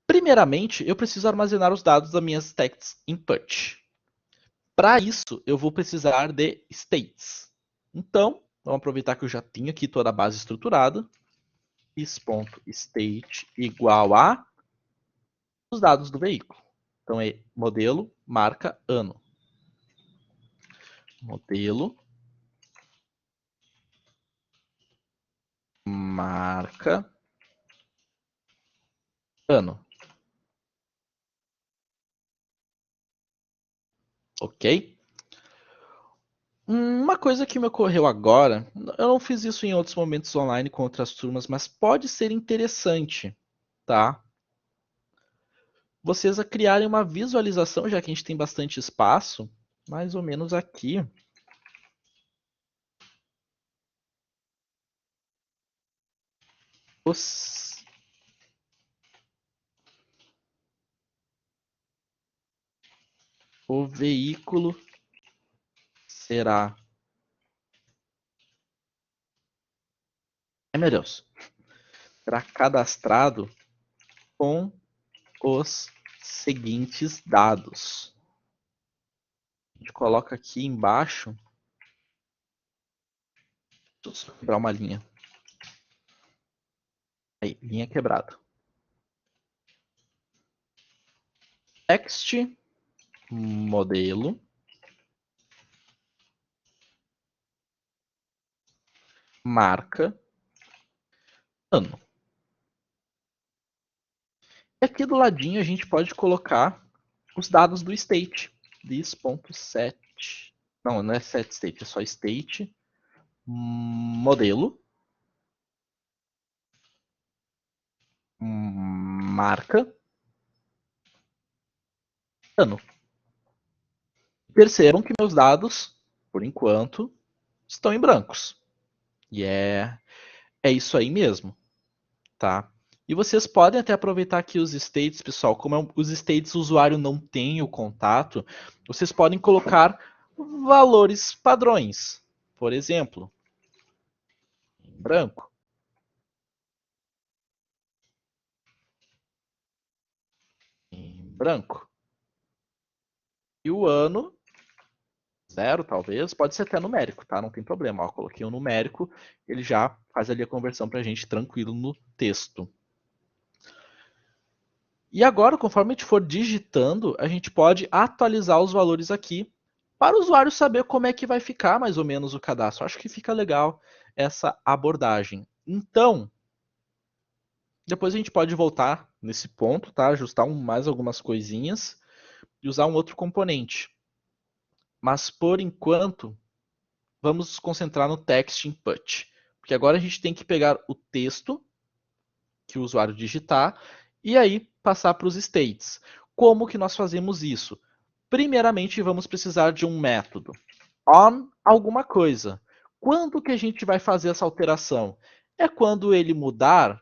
Primeiramente, eu preciso armazenar os dados das minhas text input. Para isso, eu vou precisar de states. Então, vamos aproveitar que eu já tenho aqui toda a base estruturada. is.state igual a os dados do veículo. Então é modelo, marca, ano. Modelo, marca, ano. Ok? Uma coisa que me ocorreu agora, eu não fiz isso em outros momentos online com outras turmas, mas pode ser interessante, tá? Vocês a criarem uma visualização, já que a gente tem bastante espaço, mais ou menos aqui. O veículo será. Ai, meu Deus. Será cadastrado com os seguintes dados. A gente coloca aqui embaixo. Deixa eu quebrar uma linha. Aí, linha quebrada. Text, modelo, marca, ano. E aqui do ladinho a gente pode colocar os dados do state. This.set. Não é set state, é só state. Modelo. Marca. Ano. Percebam que meus dados, por enquanto, estão em brancos. E é isso aí mesmo, tá? E vocês podem até aproveitar aqui os states, pessoal. Como os states o usuário não tem o contato, vocês podem colocar valores padrões. Por exemplo, em branco. Em branco. E o ano, zero talvez, pode ser até numérico, tá? Não tem problema. Ó, coloquei um numérico, ele já faz ali a conversão pra gente tranquilo no texto. E agora, conforme a gente for digitando, a gente pode atualizar os valores aqui para o usuário saber como é que vai ficar mais ou menos o cadastro. Acho que fica legal essa abordagem. Então, depois a gente pode voltar nesse ponto, tá? Ajustar mais algumas coisinhas e usar um outro componente. Mas por enquanto, vamos nos concentrar no text input. Porque agora a gente tem que pegar o texto que o usuário digitar e aí passar para os states. Como que nós fazemos isso? Primeiramente, vamos precisar de um método on alguma coisa. Quando que a gente vai fazer essa alteração? É quando ele mudar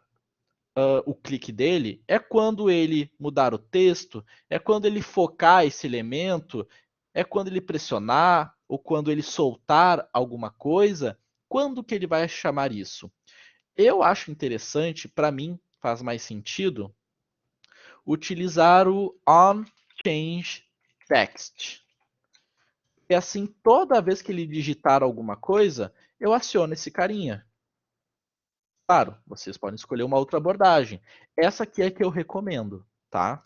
o clique dele? É quando ele mudar o texto? É quando ele focar esse elemento? É quando ele pressionar? Ou quando ele soltar alguma coisa? Quando que ele vai chamar isso? Eu acho interessante, para mim faz mais sentido, utilizar o onChangeText. E assim, toda vez que ele digitar alguma coisa, eu aciono esse carinha. Claro, vocês podem escolher uma outra abordagem. Essa aqui é a que eu recomendo, tá?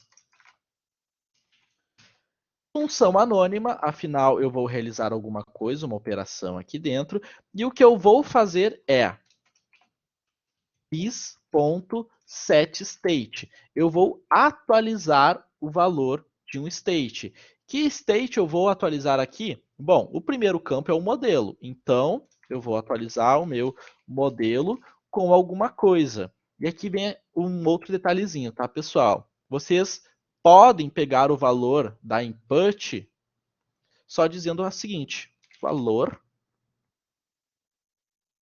Função anônima, afinal eu vou realizar alguma coisa, uma operação aqui dentro, e o que eu vou fazer é this.setState. Eu vou atualizar o valor de um state. Que state eu vou atualizar aqui? Bom, o primeiro campo é o modelo, então eu vou atualizar o meu modelo com alguma coisa. E aqui vem um outro detalhezinho, tá, pessoal? Vocês podem pegar o valor da input só dizendo o seguinte, valor,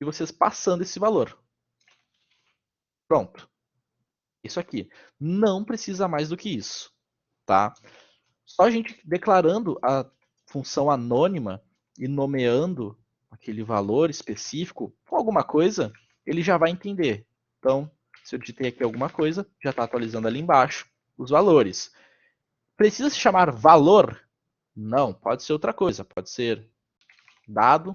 e vocês passando esse valor. Pronto. Isso aqui. Não precisa mais do que isso, tá? Só a gente declarando a função anônima e nomeando aquele valor específico com alguma coisa, ele já vai entender. Então, se eu digitei aqui alguma coisa, já está atualizando ali embaixo os valores. Precisa se chamar valor? Não, pode ser outra coisa. Pode ser dado.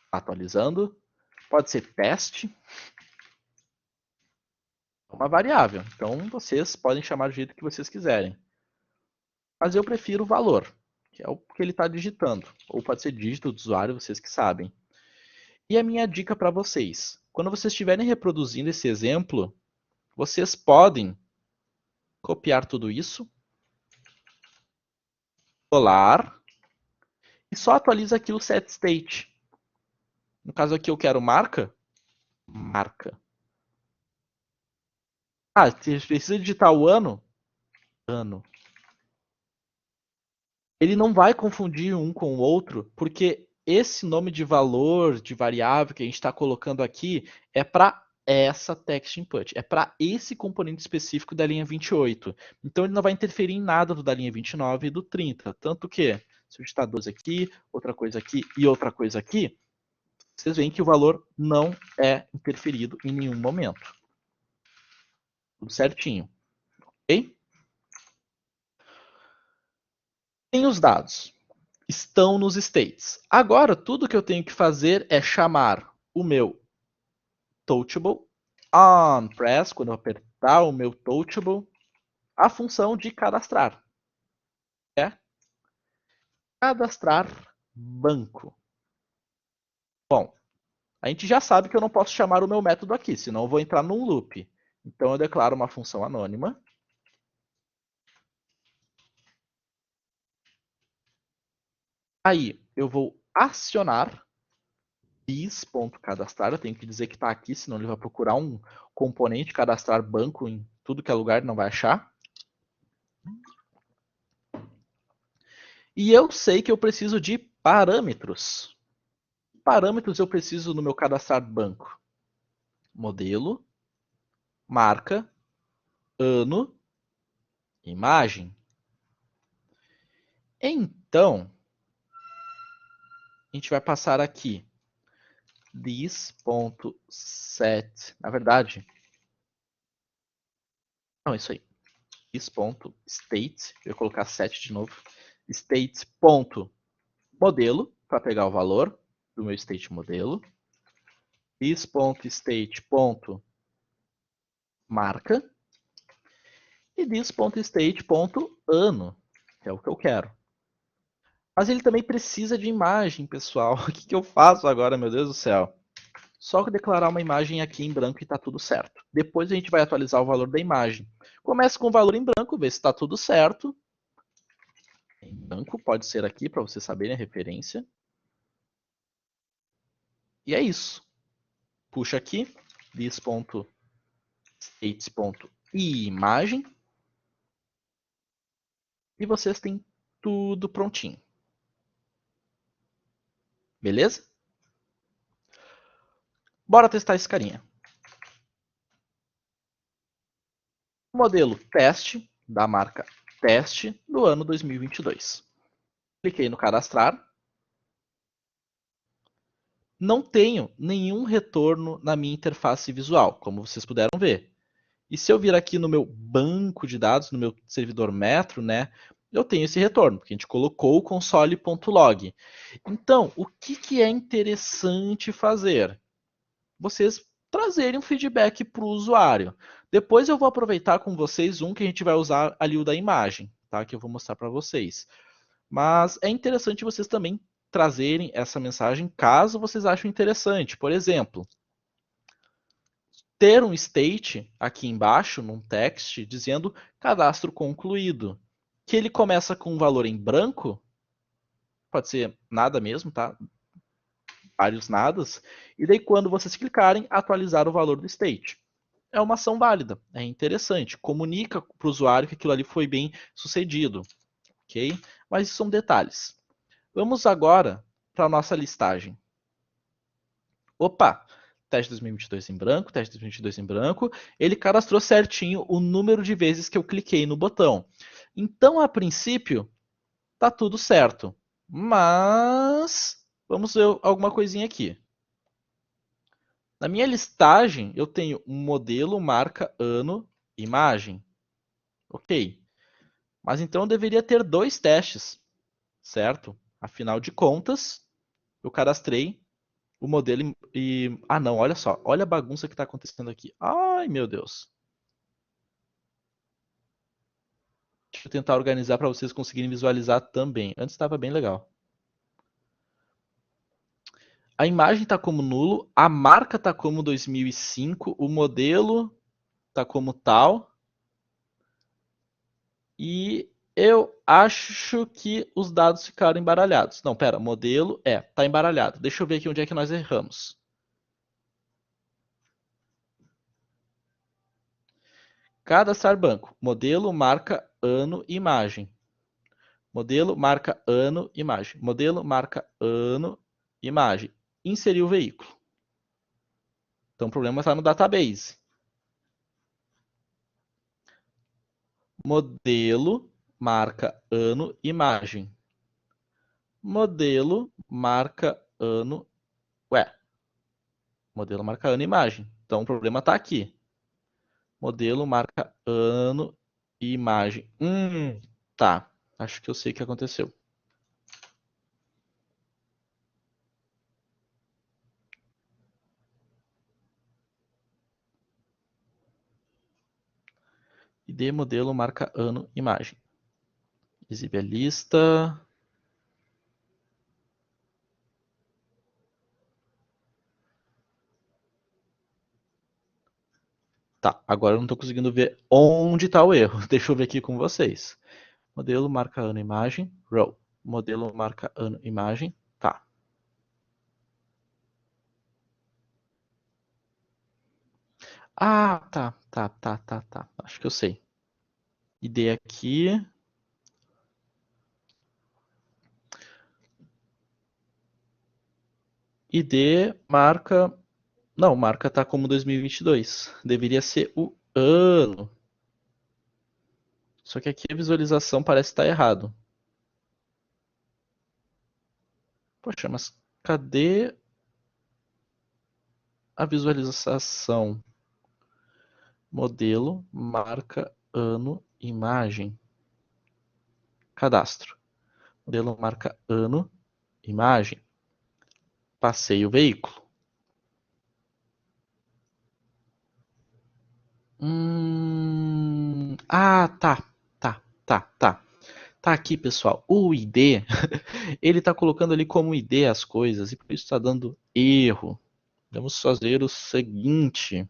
Atualizando. Pode ser teste. Uma variável. Então, vocês podem chamar do jeito que vocês quiserem. Mas eu prefiro o valor, que é o que ele está digitando. Ou pode ser dígito do usuário, vocês que sabem. E a minha dica para vocês. Quando vocês estiverem reproduzindo esse exemplo, vocês podem copiar tudo isso, colar, e só atualiza aqui o setState. No caso aqui eu quero marca. Marca. Ah, precisa digitar o ano? Ano. Ele não vai confundir um com o outro, porque esse nome de valor, de variável que a gente está colocando aqui é para essa text input, é para esse componente específico da linha 28. Então ele não vai interferir em nada do da linha 29 e do 30. Tanto que, se eu digitar 12 aqui, outra coisa aqui e outra coisa aqui, vocês veem que o valor não é interferido em nenhum momento. Tudo certinho. Ok? Tem os dados. Estão nos states. Agora, tudo que eu tenho que fazer é chamar o meu touchable onPress, quando eu apertar o meu touchable, a função de cadastrar. É cadastrar banco. Bom, a gente já sabe que eu não posso chamar o meu método aqui, senão eu vou entrar num loop. Então eu declaro uma função anônima. Aí eu vou acionar bis.cadastrar, eu tenho que dizer que está aqui, senão ele vai procurar um componente cadastrar banco em tudo que é lugar e não vai achar. E eu sei que eu preciso de parâmetros. Parâmetros eu preciso no meu cadastrar banco. Modelo, marca, ano, imagem. Então, a gente vai passar aqui this.set, na verdade, não, isso aí, this.state, eu vou colocar set de novo, state.modelo, para pegar o valor do meu state modelo, this.state.marca e this.state.ano, que é o que eu quero. Mas ele também precisa de imagem, pessoal. O que eu faço agora, meu Deus do céu? Só declarar uma imagem aqui em branco e está tudo certo. Depois a gente vai atualizar o valor da imagem. Começa com o valor em branco, vê se está tudo certo. Em branco, pode ser aqui para vocês saberem a referência. E é isso. Puxa aqui, this.states.imagem. E vocês têm tudo prontinho. Beleza? Bora testar esse carinha. Modelo teste, da marca teste, do ano 2022. Cliquei no cadastrar. Não tenho nenhum retorno na minha interface visual, como vocês puderam ver. E se eu vir aqui no meu banco de dados, no meu servidor Metro, né, eu tenho esse retorno, porque a gente colocou o console.log. Então, o que é interessante fazer? Vocês trazerem um feedback para o usuário. Depois eu vou aproveitar com vocês um que a gente vai usar ali o da imagem, tá? Que eu vou mostrar para vocês. Mas é interessante vocês também trazerem essa mensagem caso vocês achem interessante. Por exemplo, ter um state aqui embaixo, num text, dizendo cadastro concluído. Que ele começa com um valor em branco, pode ser nada mesmo, tá? Vários nadas. E daí quando vocês clicarem, atualizar o valor do state. É uma ação válida, é interessante. Comunica para o usuário que aquilo ali foi bem sucedido, ok? Mas isso são detalhes. Vamos agora para a nossa listagem. Opa, teste 2022 em branco, teste 2022 em branco. Ele cadastrou certinho o número de vezes que eu cliquei no botão. Então, a princípio, tá tudo certo. Mas vamos ver alguma coisinha aqui. Na minha listagem, eu tenho um modelo, marca, ano, imagem. Ok. Mas então eu deveria ter dois testes, certo? Afinal de contas, eu cadastrei o modelo e. Ah, não, olha só. Olha a bagunça que está acontecendo aqui. Ai, meu Deus. Deixa eu tentar organizar para vocês conseguirem visualizar também. Antes estava bem legal. A imagem está como nulo, a marca está como 2005, o modelo está como tal. E eu acho que os dados ficaram embaralhados. Não, pera, modelo tá embaralhado. Deixa eu ver aqui onde é que nós erramos. Cadastrar banco. Modelo, marca, ano, imagem. Modelo, marca, ano, imagem. Modelo, marca, ano, imagem. Inserir o veículo. Então o problema está no database. Modelo, marca, ano, imagem. Modelo, marca, ano. Ué. Modelo, marca, ano, imagem. Então o problema está aqui. Modelo, marca, ano e imagem. Tá. Acho que eu sei o que aconteceu. ID, modelo, marca, ano, imagem. Exibe a lista. Tá, agora eu não estou conseguindo ver onde está o erro. Deixa eu ver aqui com vocês. Modelo, marca, ano, imagem. Row. Modelo, marca, ano, imagem. Tá. Ah, tá. Acho que eu sei. ID aqui. ID, marca. Não, marca tá como 2022. Deveria ser o ano. Só que aqui a visualização parece estar errado. Poxa, mas cadê a visualização? Modelo, marca, ano, imagem. Cadastro. Modelo, marca, ano, imagem. Passei o veículo. Tá. Tá aqui, pessoal. O ID, ele tá colocando ali como ID as coisas e por isso está dando erro. Vamos fazer o seguinte.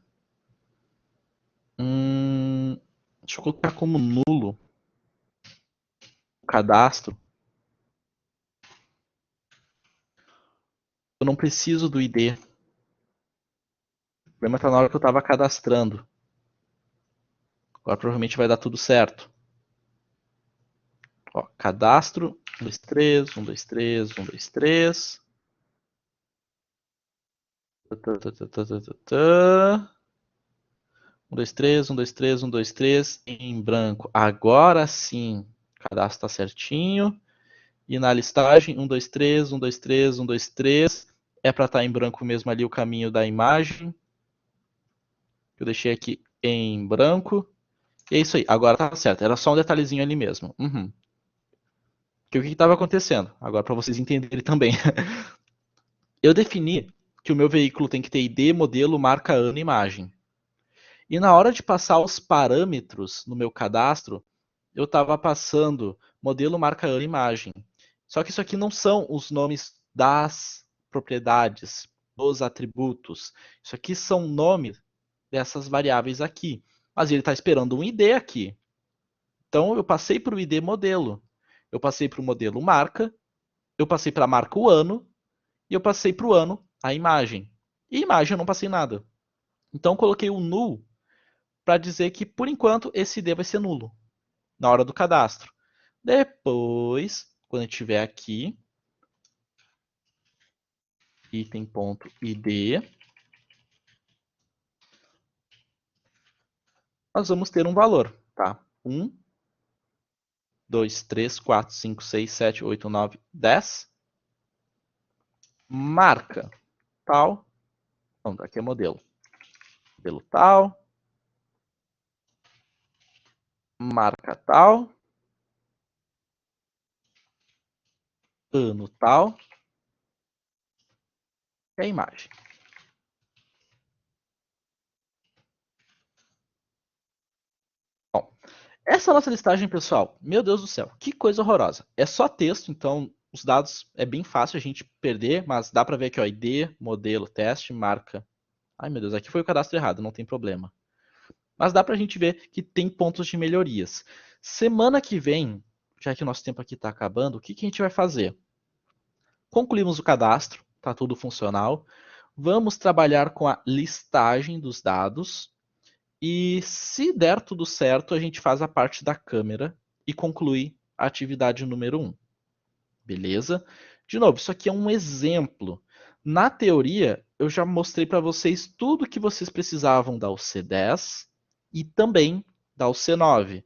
Deixa eu colocar como nulo o cadastro. Eu não preciso do ID. O problema está na hora que eu estava cadastrando. Agora provavelmente vai dar tudo certo. Ó, cadastro 123, 123, 123. 123, 123, 123 em branco. Agora sim, o cadastro está certinho. E na listagem 123, 123, 123. É para estar em branco mesmo ali o caminho da imagem. Eu deixei aqui em branco. E é isso aí. Agora tá certo. Era só um detalhezinho ali mesmo. Porque o que estava acontecendo? Agora, para vocês entenderem também. Eu defini que o meu veículo tem que ter ID, modelo, marca, ano e imagem. E na hora de passar os parâmetros no meu cadastro, eu estava passando modelo, marca, ano e imagem. Só que isso aqui não são os nomes das propriedades, dos atributos. Isso aqui são nomes dessas variáveis aqui. Mas ele está esperando um ID aqui. Então eu passei para o ID modelo. Eu passei para o modelo marca. Eu passei para a marca o ano. E eu passei para o ano a imagem. E imagem eu não passei nada. Então eu coloquei o null para dizer que, por enquanto, esse ID vai ser nulo na hora do cadastro. Depois, quando a gente tiver aqui, item.id, nós vamos ter um valor, tá? 1, 2, 3, 4, 5, 6, 7, 8, 9, 10. Marca tal. Vamos, aqui é modelo. Modelo tal. Marca tal. Ano tal. E a imagem. Bom, essa nossa listagem, pessoal, meu Deus do céu, que coisa horrorosa. É só texto, então os dados é bem fácil a gente perder, mas dá para ver aqui, ó, ID, modelo, teste, marca. Ai, meu Deus, aqui foi o cadastro errado, não tem problema. Mas dá para a gente ver que tem pontos de melhorias. Semana que vem, já que o nosso tempo aqui está acabando, o que, que a gente vai fazer? Concluímos o cadastro, está tudo funcional. Vamos trabalhar com a listagem dos dados. E se der tudo certo, a gente faz a parte da câmera e conclui a atividade número 1. Beleza? De novo, isso aqui é um exemplo. Na teoria, eu já mostrei para vocês tudo que vocês precisavam da UC10 e também da UC9.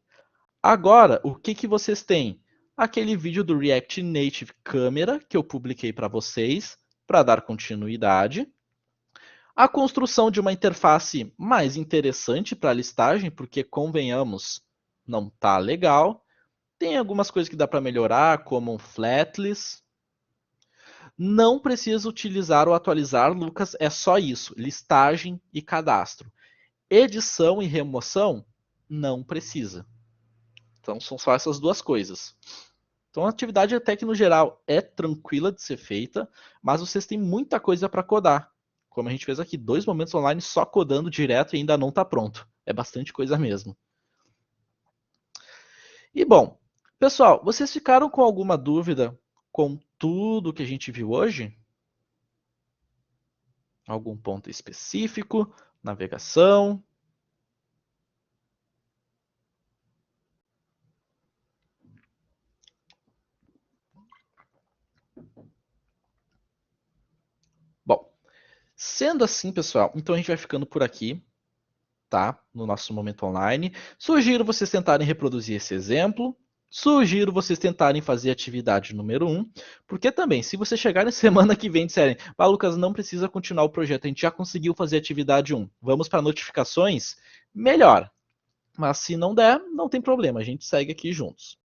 Agora, o que, que vocês têm? Aquele vídeo do React Native Câmera que eu publiquei para vocês para dar continuidade. A construção de uma interface mais interessante para a listagem, porque convenhamos, não está legal. Tem algumas coisas que dá para melhorar, como um flatlist. Não precisa utilizar ou atualizar, Lucas, é só isso, listagem e cadastro. Edição e remoção, não precisa. Então são só essas duas coisas. Então a atividade até que no geral é tranquila de ser feita, mas vocês têm muita coisa para codar. Como a gente fez aqui, 2 momentos online só codando direto e ainda não está pronto. É bastante coisa mesmo. E bom, pessoal, vocês ficaram com alguma dúvida com tudo que a gente viu hoje? Algum ponto específico? Navegação? Bom, sendo assim, pessoal, então a gente vai ficando por aqui, tá? No nosso momento online. Sugiro vocês tentarem reproduzir esse exemplo. Sugiro vocês tentarem fazer a atividade número 1, porque também, se vocês chegarem semana que vem e disserem, Lucas, não precisa continuar o projeto, a gente já conseguiu fazer a atividade 1, vamos para notificações, melhor. Mas se não der, não tem problema, a gente segue aqui juntos.